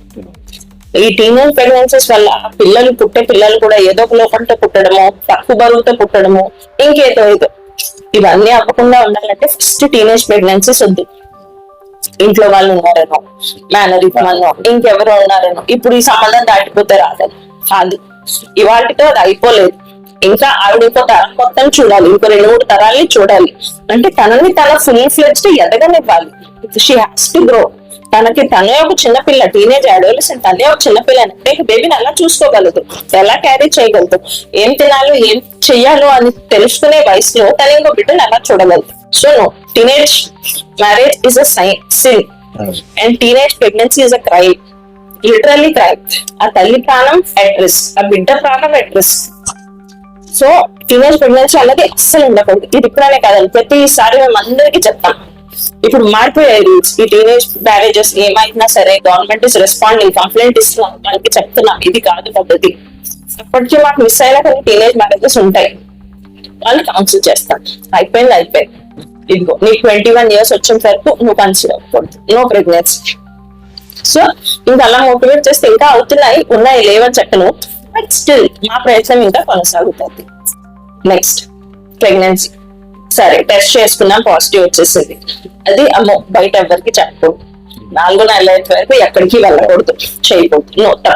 ఈ టీనేజ్ ప్రెగ్నెన్సీస్ వల్ల పిల్లలు కూడా ఏదో ఒక లోపంతో పుట్టడము, తక్కువ బరువుతో పుట్టడము, ఇంకేదో ఇవన్నీ అవ్వకుండా ఉండాలంటే ఫస్ట్ టీనేజ్ ప్రెగ్నెన్సీస్ వద్దు. ఇంట్లో వాళ్ళు ఉన్నారనో, మేనరికమనో, ఇంకెవరో ఉన్నారనో, ఇప్పుడు ఈ సంబంధం దాటిపోతే రాదని కాదు. ఇవాళతో అది అయిపోలేదు. ఇంకా ఆవిడ ఇంకో తరం మొత్తం చూడాలి, ఇంకో 2-3 తరాల్ని చూడాలి. అంటే తనని తన ఫుల్ ఫ్లెడ్జ్డ్ ఎదగనివ్వాలి. She has to grow. తనకి తనే ఒక చిన్నపిల్ల, టీనేజ్ అడోలసెంట్, తనే ఒక చిన్నపిల్ల అంటే బేబీని ఎలా చూసుకోగలదు, ఎలా క్యారీ చేయగలదు, ఏం తినాలో ఏం చెయ్యాలో అని తెలుసుకునే వయసులో తన ఇంకో బిడ్డను ఎలా చూడగలదు. So no, teenage marriage is a sin and teenage pregnancy is a crime, literally crime. ఆ తల్లి ప్రాణం అట్ రిస్క్, ఆ బిడ్డ ప్రాణం at risk. So teenage pregnancy అనేది అస్సలు ఉండకూడదు. ఇది ఇప్పుడనే కాదండి, ప్రతిసారి మేము అందరికీ చెప్తాం. ఇప్పుడు మారిపోయాయి రూల్స్. ఈ టీనేజ్ మ్యారేజెస్ ఏమైనా సరే గవర్నమెంట్ ఇస్ రెస్పాండింగ్, కంప్లైంట్ ఇస్తున్నాం, వాళ్ళకి చెప్తున్నాం ఇది కాదు పద్ధతి. అప్పటికీ మాకు మిస్ అయిన కొన్ని టీనేజ్ మ్యారేజెస్ ఉంటాయి, వాళ్ళు కౌన్సిల్ చేస్తాం. అయిపోయింది. ఇదిగో నీకు 21 years వచ్చేంత వరకు నువ్వు కన్సిడర్ అవ్వకూడదు, నో ప్రెగ్నెన్సీ. సో ఇంకా అలా మోటివేట్ చేస్తే ఇంకా ఉన్నాయి లేవని చెప్పను, బట్ స్టిల్ మా ప్రయత్నం ఇంకా కొనసాగుతుంది. నెక్స్ట్ ప్రెగ్నెన్సీ, సరే టెస్ట్ చేసుకున్నాం, పాజిటివ్ వచ్చేసింది. అది అమ్మో బయట ఎవరికి చెప్పకూడదు, 4 నెలల వరకు ఎక్కడికి వెళ్ళకూడదు, చేయకూడదు, నోట.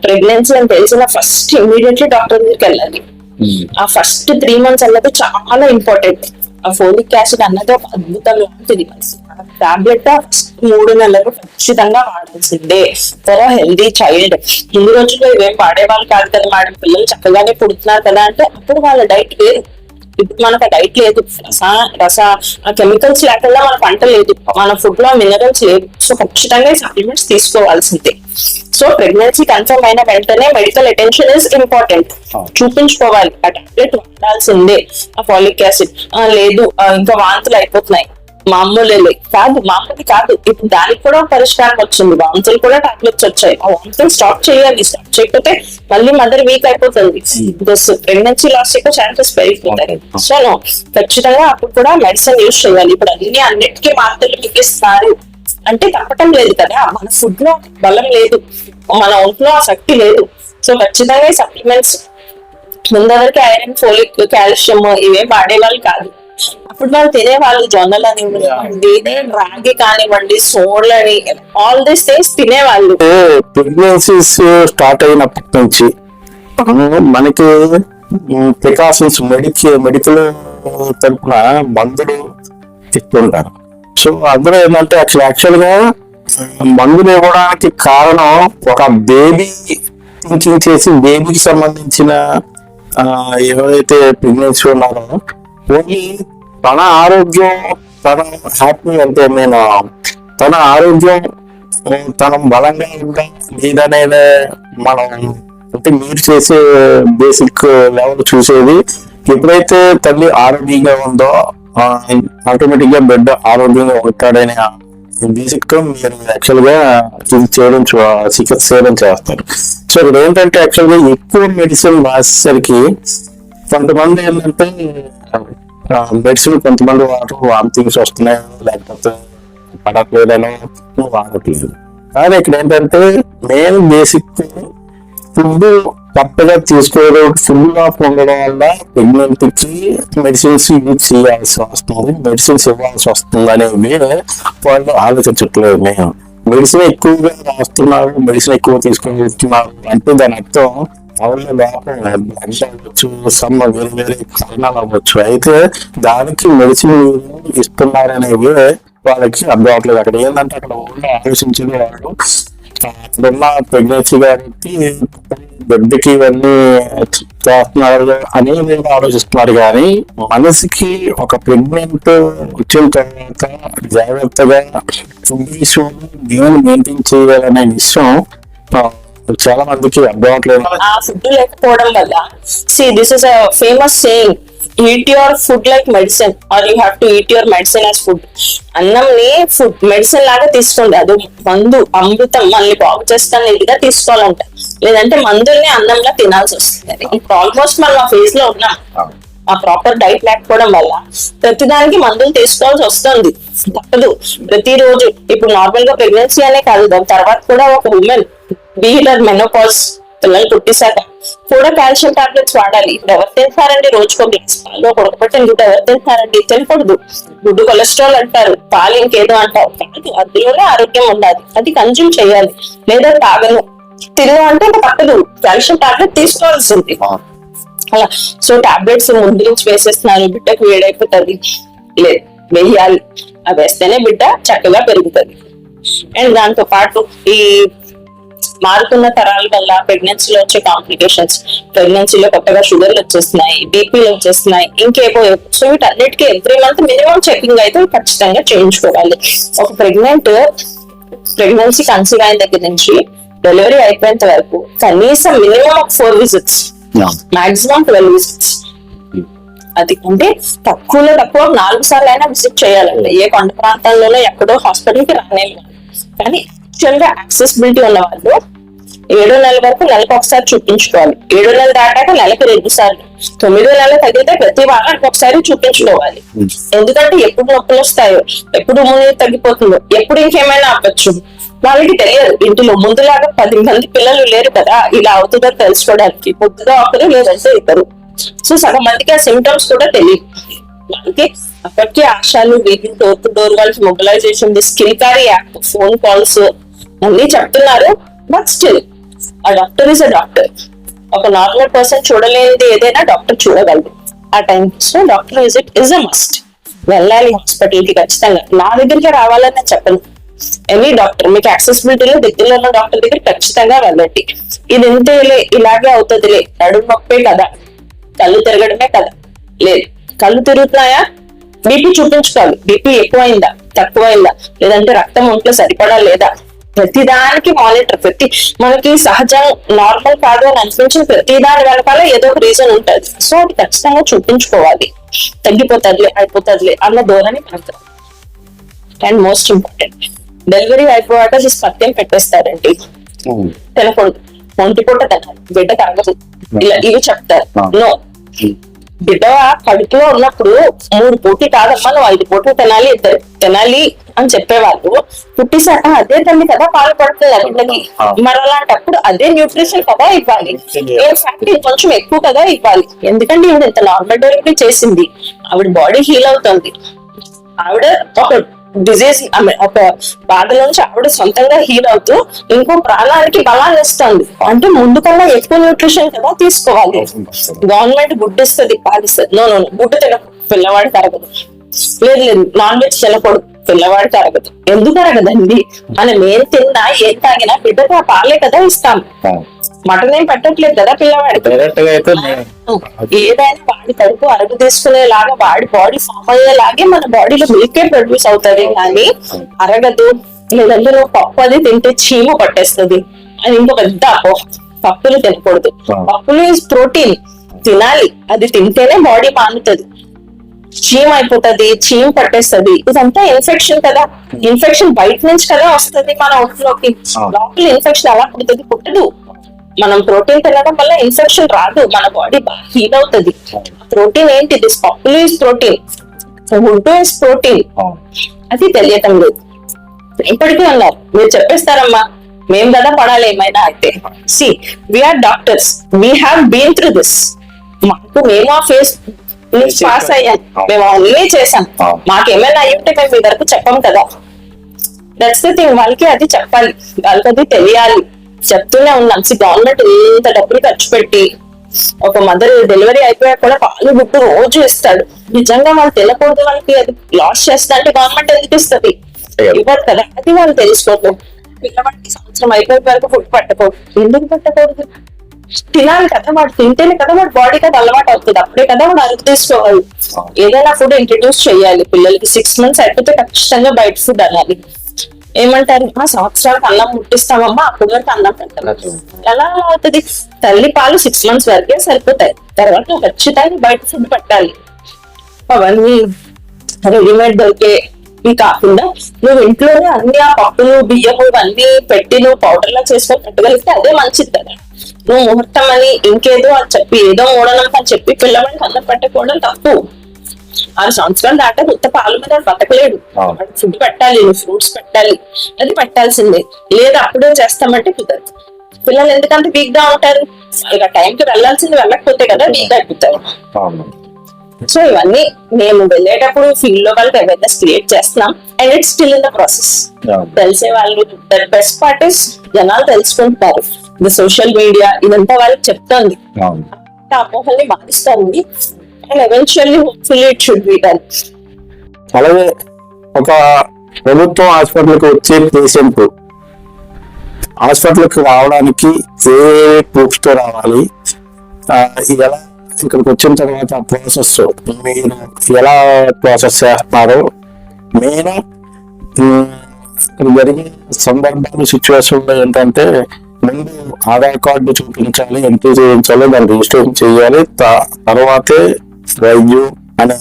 ప్రెగ్నెన్సీ అని తెలిసిన ఫస్ట్ ఇమీడియట్లీ డాక్టర్ దగ్గరికి వెళ్ళాలి. ఆ ఫస్ట్ 3 months అన్నది చాలా ఇంపార్టెంట్. ఆ ఫోలిక్ యాసిడ్ అన్నది ఒక అద్భుతం లాంటిది. టాబ్లెట్ 3 నెలలకు ఖచ్చితంగా వాడాల్సిందే ఫర్ హెల్దీ చైల్డ్. ఇన్ని రోజుల్లో ఇవేం వాడేవాళ్ళు కాదు కదా మేడం, పిల్లలు చక్కగానే పుడుతున్నారు కదా అంటే అప్పుడు వాళ్ళ డైట్ వేరు. ఇప్పుడు మనకు ఆ డైట్ లేదు, కెమికల్స్ లేకుండా మన పంట లేదు, మన ఫుడ్ లో మినరల్స్ లేదు. సో ఖచ్చితంగా సప్లిమెంట్స్ తీసుకోవాల్సిందే. సో ప్రెగ్నెన్సీ కన్ఫర్మ్ అయిన వెంటనే మెడికల్ అటెన్షన్ ఇస్ ఇంపార్టెంట్, చూపించుకోవాలి. ఆ టాబ్లెట్ వాడాల్సిందే. ఆ ఫాలిక్ యాసిడ్ లేదు ఇంకా వాంతులు అయిపోతున్నాయి, మామూలే మామూలు కాదు. ఇప్పుడు దానికి కూడా పరిష్కారం వచ్చింది, వాంతులు కూడా టాబ్లెట్స్ వచ్చాయి. ఆ వాంతులు స్టాప్ చేయాలి, స్టాప్ చేయకపోతే మళ్ళీ మదర్ వీక్ అయిపోతుంది, ప్రెగ్నెన్సీ లాస్ యొక్క ఛాన్సెస్ పెరిగిపోతాయి. సో ఖచ్చితంగా అప్పుడు కూడా మెడిసిన్ యూజ్ చేయాలి. ఇప్పుడు అన్నిటికీ మాత్రలు మిగిస్తారు అంటే తప్పటం లేదు కదా, మన ఫుడ్ లో బలం లేదు, మన ఒంట్లో ఆ శక్తి లేదు. సో ఖచ్చితంగా సప్లిమెంట్స్ ముందరికి ఐరన్, ఫోలిక్, కాల్షియం ఇవే వాడేవాళ్ళు కాదు. అప్పుడు వాళ్ళు తినేవాళ్ళు, జొన్నలు అనివ్వండి, రాగి కానివ్వండి, సోళ్ళని, ఆల్ దీస్ థింగ్స్ తినేవాళ్ళు. ప్రెగ్నెన్సీస్ స్టార్ట్ అయినప్పటి నుంచి మనకి ప్రికాషన్స్ మెడికల్ తరఫున మందులు ఇస్తుంటారు. సో అందులో ఏంటంటే యాక్చువల్ గా మందులు ఇవ్వడానికి కారణం ఒక బేబీ థింకింగ్ చేసి బేబీకి సంబంధించిన ఎవరైతే ప్రెగ్నెన్సీ ఉన్నారో ఓన్లీ తన ఆరోగ్యం, తన హ్యాపీ అంటే నేను తన ఆరోగ్యం తన బలంగా ఉందా లేదనేది మనం అంటే మీరు చేసే బేసిక్ లెవెల్ చూసేది. ఎప్పుడైతే తల్లి ఆరోగ్యంగా ఉందో ఆటోమేటిక్ గా బిడ్డ ఆరోగ్యంగా ఉంటాడనే బేసిక్ తో మీరు యాక్చువల్ గా చికిత్స చేయడం చేస్తారు. సో ఇక్కడ ఏంటంటే యాక్చువల్ గా ఎక్కువ మెడిసిన్ రాసేసరికి కొంతమంది ఏంటంటే మెడిసిన్ కొంతమంది వామిటింగ్స్ వస్తున్నాయి, లేకపోతే పడట్లేదనో వాడట్లేదు. కానీ ఇక్కడ ఏంటంటే మెయిన్ బేసిక్ ఫుడ్ కరెక్ట్గా తీసుకోవడం, ఫుల్ ఆఫ్ ఉండడం వల్ల ప్రెగ్నెంట్కి మెడిసిన్స్ యూజ్ చేయాల్సి వస్తుంది, మెడిసిన్స్ ఇవ్వాల్సి వస్తుంది అనేవి వాళ్ళు ఆలోచించట్లేదు. మేము మెడిసిన్ ఎక్కువగా రాస్తున్నారు, మెడిసిన్ ఎక్కువ తీసుకొని వస్తున్నారు అంటే దాని అర్థం అవును లోపం అవ్వచ్చు, సమ్ వేరే వేరే కారణాలు అవ్వచ్చు. అయితే దానికి మెడిసిన్ ఇస్తున్నారనేవి వాళ్ళకి అర్థం అవ్వట్లేదు. అక్కడ ఏంటంటే అక్కడ ఊళ్ళో ఆలోచించిన వాళ్ళు అక్కడున్న ప్రెగ్నెన్సీ కాబట్టి బిడ్డకి ఇవన్నీ చేస్తున్నారు అని ఆలోచిస్తున్నారు. కానీ మనసుకి ఒక ప్రెగ్నెంట్ వచ్చిన తర్వాత జాగ్రత్తగా ఫుడ్ విషయం దేవుని మెయింటైన్ చేయాలనే విషయం చాలా మందికి అర్థం అవట్లేదు. ఆ ఫుడ్ లేకపోవడం వల్ల this is a famous saying, eat your food like medicine or you have to eat your medicine as food. అన్నంని ఫుడ్ మెడిసిన్ లాగా తీసుకోండి, అది మందు అమృతం మనల్ని బాగు చేస్తాను ఇదిగా తీసుకోవాలంట. లేదంటే మందుల్ని అన్నంలా తినాల్సి వస్తుంది. ఇప్పుడు ఆల్మోస్ట్ మనం ఆ ఫేజ్ లో ఉన్నాం. ఆ ప్రాపర్ డైట్ లేకపోవడం వల్ల ప్రతిదానికి మందులు తీసుకోవాల్సి వస్తుంది, తప్పదు. ప్రతిరోజు ఇప్పుడు నార్మల్ గా ప్రెగ్నెన్సీ అనే కాదు, దాని తర్వాత కూడా ఒక ఉమెన్ బీటర్ మెనోపాజ్ పిల్లలు పుట్టేశాక కూడా కాల్షియం టాబ్లెట్స్ వాడాలి. ఇప్పుడు ఎవరు తింటారండి రోజుకో గ్లాస్ పాలు, ఉడకబెట్టిన గుడ్డు ఎవరు తింటారండి? తినకూడదు. గుడ్డు కొలెస్ట్రాల్ అంటారు, పాలు ఇంకేదో అంటారు. కాదు, అందులోనే ఆరోగ్యం ఉండాలి, అది కన్జ్యూమ్ చేయాలి. లేదా తాగను తిను అంటే తప్పదు, కాల్షియం టాబ్లెట్ తీసుకోవాల్సింది. అలా. సో టాబ్లెట్స్ ముందు నుంచి వేసేస్తున్నారు, బిడ్డకు వేడైపోతుంది, లేదు వేయాలి, అవి వేస్తేనే బిడ్డ చక్కగా పెరుగుతుంది. అండ్ దాంతో పాటు ఈ మారుతున్న తరాల వల్ల ప్రెగ్నెన్సీలో వచ్చే కాంప్లికేషన్స్, ప్రెగ్నెన్సీలో కొత్తగా షుగర్లు వచ్చేస్తున్నాయి, బీపీలు వచ్చేస్తున్నాయి, ఇంకేవో. సో వీటన్నిటికీ ఎవ్రీ మంత్ మినిమం చెకింగ్ అయితే ఖచ్చితంగా చేయించుకోవాలి. ఒక ప్రెగ్నెన్సీ కన్సీవ్ అయిన దగ్గర నుంచి డెలివరీ అయిపోయేంత వరకు కనీసం మినిమం 4 విజిట్స్, మాక్సిమం 12 విజిట్స్. అది అంటే తక్కువలో తక్కువ 4 సార్లు అయినా విజిట్ చేయాలండి. ఏ కొండ ప్రాంతాల్లోనే ఎక్కడో హాస్పిటల్ కి రానేది. కానీ యాక్చువల్ గా యాక్సెసిబిలిటీ ఉన్న వాళ్ళు 7వ నెల వరకు నెలకు ఒకసారి చూపించుకోవాలి. 7వ నెల దాటాక నెలకు 2 సార్లు, 9వ నెల తగ్గితే ప్రతి వారానికి ఒకసారి చూపించుకోవాలి. ఎందుకంటే ఎప్పుడు నొప్పులు వస్తాయో, ఎప్పుడు ముని తగ్గిపోతుందో, ఎప్పుడు ఇంకేమైనా అవ్వచ్చు వాళ్ళకి తెలియదు. ఇంటిలో ముందులాగా 10 మంది పిల్లలు లేరు కదా ఇలా అవుతుందో తెలుసుకోవడానికి. పొద్దుగా ఒకరు లేదంటే ఇద్దరు. సో సగం మందికి ఆ సిమ్టమ్స్ కూడా తెలియదు. వాళ్ళకి అప్పటికే ఆశాలు, వీధి డోర్ టు డోర్ వాళ్ళకి మొబిలైజేషన్, స్కిల్కారీ యాప్, ఫోన్ కాల్స్ అన్ని చెప్తున్నారు. బట్ స్టిల్ ఆ డాక్టర్ ఇస్ అ డాక్టర్. ఒక నార్మల్ పర్సన్ చూడలేనిది ఏదైనా డాక్టర్ చూడగలరు ఆ time. So doctor visit is a must. వెళ్ళాలి హాస్పిటల్ కి ఖచ్చితంగా. నా దగ్గరికి రావాలని నేను చెప్పను. ఎనీ డాక్టర్ మీకు యాక్సెసిబిలిటీలో దగ్గరలో ఉన్న డాక్టర్ దగ్గర ఖచ్చితంగా వెళ్ళండి. ఇది ఇంతేలే, ఇలాగే అవుతుందిలే, నడుము నొప్పే కదా, కళ్ళు తిరగడమే కదా, లేదు కళ్ళు తిరుగుతున్నాయా, బీపీ చూపించుకోవాలి. బీపీ ఎక్కువైందా, తక్కువైందా, లేదంటే రక్తం ఒంట్లో సరిపడా లేదా, ప్రతి దానికి మానిటర్. మనకి సహజం నార్మల్ కాదు అని అనిపించిన ప్రతి దాని వెనకాల ఏదో ఒక రీజన్ ఉంటుంది. సో అది ఖచ్చితంగా చూపించుకోవాలి. తగ్గిపోతుందిలే, అయిపోతుందిలే అన్న ధోరణి మనకు. అండ్ మోస్ట్ ఇంపార్టెంట్, డెలివరీ అయిపోయాక పత్యం పెట్టేస్తారండి. తినకూడదు, ఒంటి పూట తినాలి, బిడ్డ తరగదు, ఇలా ఇవి చెప్తారు. నో, బిడ్డ కడుపులో ఉన్నప్పుడు 3 పూటి కాదమ్మా, నువ్వు 5 పూటలు తినాలి, తినాలి అని చెప్పేవాళ్ళు. పుట్టిసాక అదే తల్లి కదా పాలు పడుతుంది ఆ బిడ్డకి. మరి అలాంటప్పుడు అదే న్యూట్రిషన్ కదా ఇవ్వాలి, ఫ్యాక్ట్ కొంచెం ఎక్కువ కదా ఇవ్వాలి. ఎందుకంటే ఈవిడ ఇంత నార్మల్ డెలివరీ చేసింది, ఆవిడ బాడీ హీల్ అవుతుంది, ఆవిడ ఒక డిజీజ్ ఒక బాధ నుంచి ఆవిడ సొంతంగా హీల్ అవుతూ ఇంకో ప్రాణానికి బలాన్ని ఇస్తుంది. అంటే ముందు కన్నా ఎక్కువ న్యూట్రిషన్ కదా తీసుకోవాలి. గవర్నమెంట్ గుడ్డు ఇస్తుంది, పాలిస్తుంది. నో గుడ్డు తినకు, పిల్లవాడు తరగదు. లేదు నాన్ వెజ్ తినకూడదు, పిల్లవాడు తరగదు. ఎందుకు తరగదండి? మనం ఏం తిన్నా ఏం తాగినా బిడ్డకు ఆ పాలే కదా ఇస్తాం. మటన్ ఏం పెట్టట్లేదు కదా పిల్లవాడికి. ఏదైనా వాడి కడుపు అరుగు తీసుకునేలాగా వాడి బాడీ ఫామ్ అయ్యేలాగే మన బాడీలో మిల్కే ప్రొడ్యూస్ అవుతుంది. కానీ అరగదు, లేదంటే నువ్వు పప్పు అది తింటే చీము పట్టేస్తుంది అని ఇంకో పెద్ద అపోహ. పప్పులు తినకూడదు. పప్పులు ఈజ్ ప్రోటీన్, తినాలి. అది తింటేనే బాడీ మానుతుంది. చీమ్ అయిపోతుంది, చీమ్ పట్టేస్తుంది. ఇదంతా ఇన్ఫెక్షన్ కదా. ఇన్ఫెక్షన్ బయట నుంచి కదా వస్తుంది మన ఒంట్లోకి. లోపల ఇన్ఫెక్షన్ ఎలా పుడుతుంది? పుట్టదు. మనం ప్రోటీన్ తినడం వల్ల ఇన్ఫెక్షన్ రాదు, మన బాడీ బాగా హీల్ అవుతుంది. ప్రోటీన్ ఏంటి? దిస్ పప్పులు ఇస్ ప్రోటీన్, గుడ్డు ఇస్ ప్రోటీన్. అది తెలియటం లేదు. ఇప్పటికీ ఉన్నారు, మీరు చెప్పేస్తారమ్మా మేము కదా పడాలి ఏమైనా అయితే. See we're doctors, we have been through this. మాకు మేము ఆ ఫేస్ పాస్ అయ్యాం, మేము అన్నీ చేసాం. మాకేమైనా అయ్యుంటే మేము మీ వరకు చెప్పాం కదా. That's the thing. వాళ్ళకి అది చెప్పాలి, వాళ్ళకి అది తెలియాలి. చెప్తూనే ఉన్నాం. గవర్నమెంట్ ఇంత డబ్బులు ఖర్చు పెట్టి ఒక మదర్ డెలివరీ అయిపోయాక కూడా పాలు గుడ్డు రోజు ఇస్తాడు. నిజంగా వాళ్ళు తినకూడదు, వాళ్ళకి అది లాస్ చేస్తా అంటే గవర్నమెంట్ ఎందుకు ఇస్తుంది? ఇవ్వదు కదా. అది వాళ్ళు తెలుసుకోవద్దు. పిల్లవాడికి సంవత్సరం అయిపోయే వరకు ఫుడ్ పట్టకూడదు. ఎందుకు పట్టకూడదు? తినాలి కదా, వాడు తింటేనే కదా వాడు బాడీ కదా అలవాటు అవుతుంది. అప్పుడే కదా వాడు అరుగు తీసుకోవాలి. ఏదైనా ఫుడ్ ఇంట్రడ్యూస్ చేయాలి పిల్లలకి. 6 months అయిపోతే ఖచ్చితంగా బయట ఫుడ్ అనాలి. ఏమంటారు, ఆ సంవత్సరాలకు అన్నం ముట్టిస్తామమ్మా, అప్పటి వరకు అన్నం పెట్టాలి. ఎలా అవుతుంది? తల్లి పాలు 6 months వరకే సరిపోతాయి. తర్వాత నువ్వు ఖచ్చితంగా బయట ఫుడ్ పెట్టాలి. అవన్నీ రెడీమేడ్ దొరికే కాకుండా నువ్వు ఇంట్లోనే అన్ని ఆ పప్పులు, బియ్యము ఇవన్నీ పెట్టి నువ్వు పౌడర్ లా చేసుకొని పెట్టగలిగితే అదే మంచిది కదా. నువ్వు ముహూర్తం అని ఇంకేదో అని చెప్పి ఏదో మూడనమ్మా అని చెప్పి పిల్లవాడికి అన్నం పెట్టకపోవడం తప్పు. 6 సంవత్సరాలు దాకా కొత్త పాలు మీద బతకలేడు. ఫుడ్ పెట్టాలి, ఫ్రూట్స్ పెట్టాలి, అది పెట్టాల్సిందే. లేదా అప్పుడే చేస్తామంటే కుదరదు. పిల్లలు ఎందుకంటే వీక్ గా ఉంటారు. ఇక టైంకి వెళ్ళాల్సింది వెళ్ళకపోతే కదా వీక్ అయిపోతారు. సో ఇవన్నీ మేము వెళ్ళేటప్పుడు ఫీల్డ్ లో వాళ్ళకి అవేర్నెస్ క్రియేట్ చేస్తున్నాం. And it's still in the process. తెలిసే వాళ్ళు, ద బెస్ట్ పార్ట్ ఇస్ జనాలు తెలుసుకుంటున్నారు. ద సోషల్ మీడియా ఇదంతా వాళ్ళకి చెప్తుంది. ఆ అపోహల్ని మారుస్తుంది and eventually hopefully it should be done. అలాగే ఒక ప్రభుత్వ హాస్పిటల్కి వచ్చే పేషెంట్ హాస్పిటల్కి రావడానికి ఏ ప్రూఫ్స్ తో రావాలి, ఎలా ఇక్కడికి వచ్చిన తర్వాత ప్రాసెస్ మీరు ఎలా ప్రాసెస్ చేస్తున్నారో, మెయిన్ ఇక్కడ జరిగే సందర్భాలు సిచ్యువేషన్లో ఏంటంటే ముందు ఆధార్ కార్డు చూపించాలి, ఎంట్రీ చేయించాలి, దాన్ని రిజిస్ట్రేషన్ చేయాలి, తర్వాతే వైద్యం అనే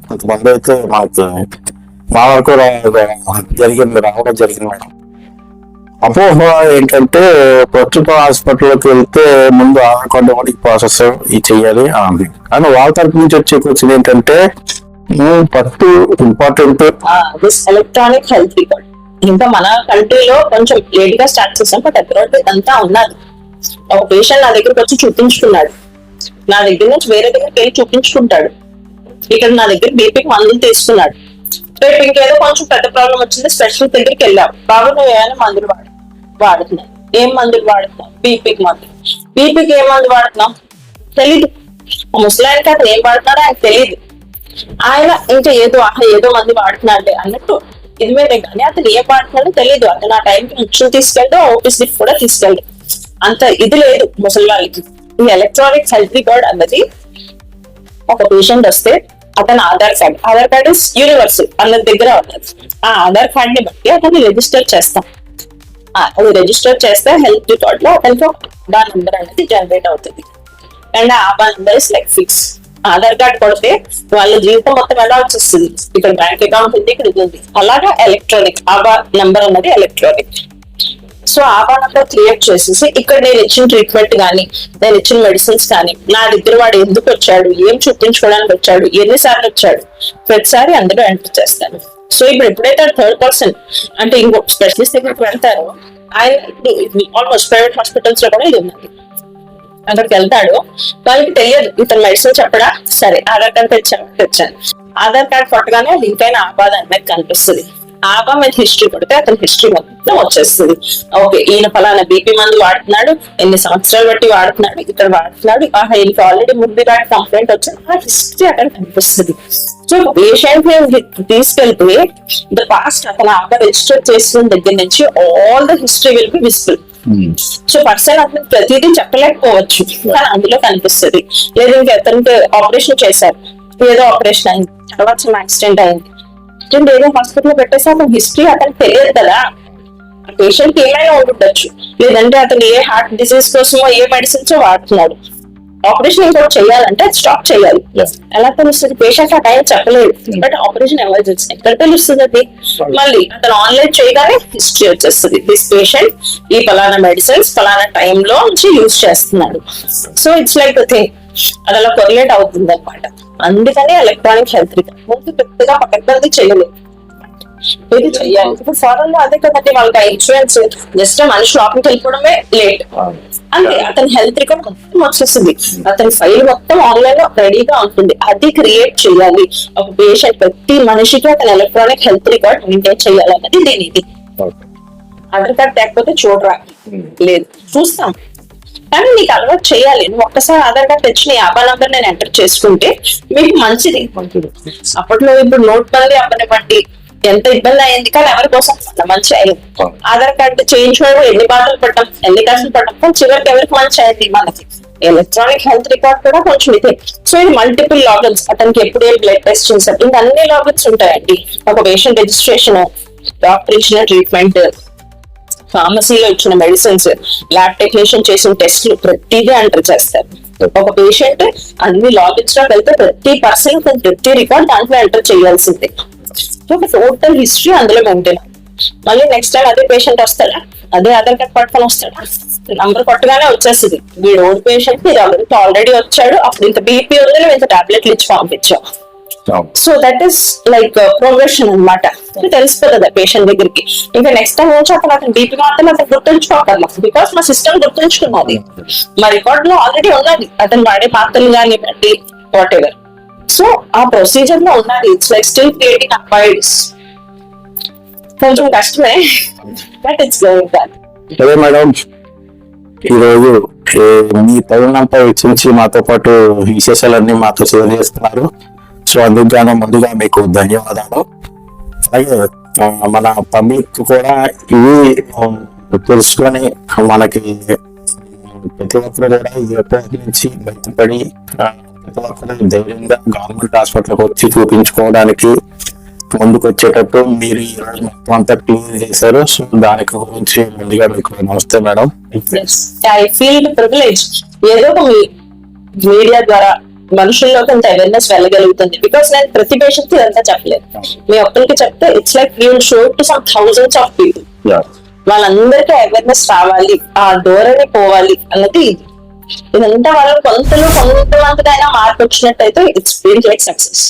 కొంతమంది అయితే మా వరకు రావడం జరిగింది మేడం. అపోహ ఏంటంటే ప్రస్తుత హాస్పిటల్కి వెళ్తే ముందు ఆధార్ కార్డు వాడికి ప్రాసెస్ ఇది చెయ్యాలి అని. కానీ వాళ్ళ తరపు నుంచి వచ్చే క్వశ్చన్ ఏంటంటే first important electronic health record. ఇంకా మన కంట్రీలో కొంచెం లేట్ గా స్టార్ట్ చేస్తాం, బట్ అబ్రాడ్ అంతా ఉన్నది. ఒక పేషెంట్ నా దగ్గరకు వచ్చి చూపించుకున్నాడు, నా దగ్గర నుంచి వేరే దగ్గరికి వెళ్ళి చూపించుకుంటాడు, ఇక్కడ నా దగ్గర బీపీకి మందులు తీసుకున్నాడు, రేపు ఇంకేదో కొంచెం పెద్ద ప్రాబ్లం వచ్చింది స్పెషలిస్ట్ దగ్గరికి వెళ్ళావు, బాబు నువ్వు ఏమైనా మందులు వాడుతున్నావు, ఏం మందులు వాడుతున్నావు, బీపీకి మందులు, బీపీకి ఏం మందు వాడుతున్నావు తెలీదు, ముసలాయనకి అతను ఏం వాడుతున్నాడో ఆయనకు తెలియదు, ఆయన ఇంకా ఏదో మంది వాడుతున్నాడే అన్నట్టు ఇది మీదే, కానీ అతను ఏం వాడుతున్నాడో తెలియదు, అతను ఆ టైంకి ముచ్చులు తీసుకెళ్ళడు, ఓపీసీ కూడా తీసుకెళ్ళడు, అంత ఇది లేదు ముసలి వాళ్ళకి. ఈ ఎలక్ట్రానిక్ హెల్త్ రికార్డ్ అన్నది ఒక పేషెంట్ వస్తే అతని ఆధార్ కార్డ్ ఇస్ యూనివర్సల్ అన్నది దగ్గర ఉన్నది. ఆ ఆధార్ కార్డ్ ని బట్టి అతన్ని రిజిస్టర్ చేస్తాం, అది రిజిస్టర్ చేస్తే హెల్త్ రికార్డ్ లో అతనికి ఆధార్ నెంబర్ అనేది జనరేట్ అవుతుంది. And Aadhaar number is like fix. Aadhaar card కొడితే వాళ్ళ జీవితం మొత్తం ఎలా వచ్చేస్తుంది, ఇక్కడ బ్యాంక్ అకౌంట్ ఉంది, ఇక్కడ ఇది ఉంది. అలాగా ఎలక్ట్రానిక్ ఆధార్ నెంబర్ అన్నది electronic. So Aadhaar number create చేసేసి ఇక్కడ నేను ఇచ్చిన ట్రీట్మెంట్ కానీ, నేను ఇచ్చిన మెడిసిన్స్ కానీ, నా దగ్గర వాడు ఎందుకు వచ్చాడు, ఏం చూపించుకోవడానికి వచ్చాడు, ఎన్నిసార్లు వచ్చాడు, ప్రతిసారి అందులో ఎంటర్ చేస్తాను. సో ఇప్పుడు ఎప్పుడైతే థర్డ్ పర్సన్ అంటే ఇంకో స్పెషలిస్ట్ దగ్గరికి వెళ్తారో, ఆయన ఆల్మోస్ట్ ప్రైవేట్ హాస్పిటల్స్ లో కూడా ఇది ఉన్నది, అక్కడికి వెళ్తాడు, వాళ్ళకి తెలియదు ఇతను మెడిసిన్ చెప్పడా, సరే ఆధార్ కార్డ్ తెచ్చాను, ఆధార్ కార్డ్ కొట్టగానే లింక్ అయిన ఆబాద్ అనేది కనిపిస్తుంది. ఆబా మీద హిస్టరీ కొడితే అతని హిస్టరీ మొత్తం వచ్చేస్తుంది. ఓకే ఈయన ఫలానా బీపీ మందు వాడుతున్నాడు, ఎన్ని సంవత్సరాలు బట్టి వాడుతున్నాడు, ఇక్కడ వాడుతున్నాడు, ఈయనకి ఆల్రెడీ ముందు కంప్లైంట్ వచ్చింది, ఆ హిస్టరీ అక్కడ కనిపిస్తుంది. సో పేషెంట్ తీసుకెళ్తే ద పాస్ట్ అతను ఆబా రిజిస్టర్ చేసిన దగ్గర నుంచి all the history will be visible. So person అతను ప్రతిదీ చెప్పలేకపోవచ్చు, కానీ అందులో కనిపిస్తుంది. లేదా ఇంకా అతనికి ఆపరేషన్ చేశారు, ఏదో ఆపరేషన్ అయింది, తర్వాత యాక్సిడెంట్ అయింది, ఏదో హాస్పిటల్ పెట్టేసి అతని హిస్టరీ అతనికి తెలియదు కదా, పేషెంట్ ఏమైనా ఉండొచ్చు, లేదంటే అతను ఏ హార్ట్ డిసీజ్ కోసమో ఏ మెడిసిన్స్ వాడుతున్నాడు, ఆపరేషన్ ఇంకోటి చేయాలంటే స్టాప్ చేయాలి. ఎలా తెలుస్తుంది, పేషెంట్ ఆ టైం చెప్పలేదు, బట్ ఆపరేషన్ ఎమర్జెన్సీ ఎక్కడ తెలుస్తుంది అది, మళ్ళీ అతను ఆన్లైన్ చేయగానే హిస్టరీ వచ్చేస్తుంది, దిస్ పేషెంట్ ఈ ఫలానా మెడిసిన్స్ ఫలానా టైంలో నుంచి యూజ్ చేస్తున్నాడు. So it's like the thing, అది అలా కొరిలేట్ అవుతుంది అనమాట. అందుకని ఎలక్ట్రానిక్ హెల్త్ రికార్డ్ ముందు పెద్దగా పక్కది చేయలేదు, ఇది చెయ్యాలి. ఇప్పుడు ఫారెన్ లో అదే కదండి, వాళ్ళకి ఇన్సూరెన్స్ జస్ట్ మనిషి లోపలికి వెళ్ళిపోవడమే లేట్, అంటే అతని హెల్త్ రికార్డ్ మొత్తం వచ్చేస్తుంది, అతని ఫైల్ మొత్తం ఆన్లైన్ లో రెడీగా ఉంటుంది, అది క్రియేట్ చేయాలి. ఒక పేషెంట్ ప్రతి మనిషికి అతని ఎలక్ట్రానిక్ హెల్త్ రికార్డ్ మెయింటైన్ చేయాలన్నది దీని ఇది. ఆధార్ కార్డ్ లేకపోతే చూడరా, లేదు చూస్తాం, కానీ నీకు అలవాటు చేయాలి. నువ్వు ఒక్కసారి ఆధార్ కార్డ్ తెచ్చి నీ ఆబా నంబర్ నేను ఎంటర్ చేసుకుంటే మీకు మంచిది. అప్పట్లో ఇప్పుడు నోట్ బందీ అప్పని బట్టి ఎంత ఇబ్బంది అయింది, కానీ ఎవరి కోసం మంచి అయింది. ఆధార్ కార్డు చేయించుకోవడం ఎన్ని బాధలు పడ్డాం, ఎన్ని కష్టాలు పడ్డాం, కానీ చివరికి ఎవరికి మంచి అయింది మనకి. ఎలక్ట్రానిక్ హెల్త్ రికార్డ్ కూడా కొంచెం ఇదే. సో ఇది మల్టిపుల్ లాగిన్స్, అతనికి ఎప్పుడు ఏ బ్లడ్ టెస్ట్ చేశారు, ఇంకా అన్ని లాగిన్స్ ఉంటాయండి. ఒక పేషెంట్ రిజిస్ట్రేషన్, డాక్టర్ ఇచ్చిన ట్రీట్మెంట్, ఫార్మసీలో ఇచ్చిన మెడిసిన్స్, ల్యాబ్ టెక్నీషియన్ చేసిన టెస్ట్లు ప్రతిదీ ఎంటర్ చేస్తారు. ఒక పేషెంట్ అన్ని లాగిన్స్ లో వెళ్తే ప్రతి పర్సన్ ప్రతి రికార్డ్ దాంట్లో ఎంటర్ చేయాల్సిందే. టోటల్ హిస్టరీ అందులో మెయింటైన్. మళ్ళీ నెక్స్ట్ టైం అదే పేషెంట్ వస్తాడా, అదే ఆధార్ కార్డ్ పట్టుకొని వస్తాడా, నంబర్ కొట్టగానే వచ్చేస్తుంది, వీడు ఓల్డ్ పేషెంట్ ఆల్రెడీ వచ్చాడు, అప్పుడు ఇంత బీపీ ఉంది, ఇంత టాబ్లెట్లు ఇచ్చి పంపించాం. So that is like progression అనమాట. తెలిసిపోతుంది పేషెంట్ దగ్గరికి. ఇంకా నెక్స్ట్ టైం నుంచి అతను బీపీ మాత్రం అతను గుర్తుంచుకోగల, బికాస్ మా సిస్టమ్ గుర్తుంచుకున్నది, మా రికార్డ్ లో ఆల్రెడీ ఉన్నది, అతను వాడే పాత్రలు కానీ బట్టి వాట్ ఎవర్. సో ఆ ప్రొసీజర్ లో ఉన్నది. ఇట్స్ లైక్ స్టిల్ క్రియేటింగ్ అపాయిడ్స్, కొంచెం కష్టమే, బట్ ఇట్స్ గోయింగ్ బ్యాక్. అదే మేడం, ఈరోజు మీ తరుణంపై వీక్షించి మాతో పాటు విశేషాలన్నీ మాతో షేర్ చేస్తున్నారు. సో అందుకు ముందుగా మీకు ధన్యవాదాలు. అలాగే మన పబ్లిక్ కూడా ఇవి తెలుసుకొని మనకి ప్రతి ఒక్కరు కూడా ఈ ఎప్పటి నుంచి బయటపడి ప్రతి ఒక్కరు ధైర్యంగా గవర్నమెంట్ హాస్పిటల్కి వచ్చి చూపించుకోవడానికి ముందుకు వచ్చేటట్టు మీరు ఈ రోజు మొత్తం అంతా క్లీన్ చేశారు. సో దానికి గురించి ముందుగా మీకు నమస్తే మేడం. I feel privilege. ఏదో ఒక మీడియా ద్వారా మనుషుల్లో కొంత అవేర్నెస్ వెళ్ళగలుగుతుంది. బికాస్ నేను ప్రతి పేషెంట్ ఇదంతా చెప్పలేదు. మీ ఒక్కరికి చెప్తే it's like you show to some thousands of people. వాళ్ళందరికీ అవేర్నెస్ రావాలి, ఆ ధోరణి పోవాలి అన్నది ఇది. ఇదంతా వాళ్ళు కొంతమందికైనా మార్పు వచ్చినట్టయితే ఇట్స్ బీన్ లైక్ సక్సెస్.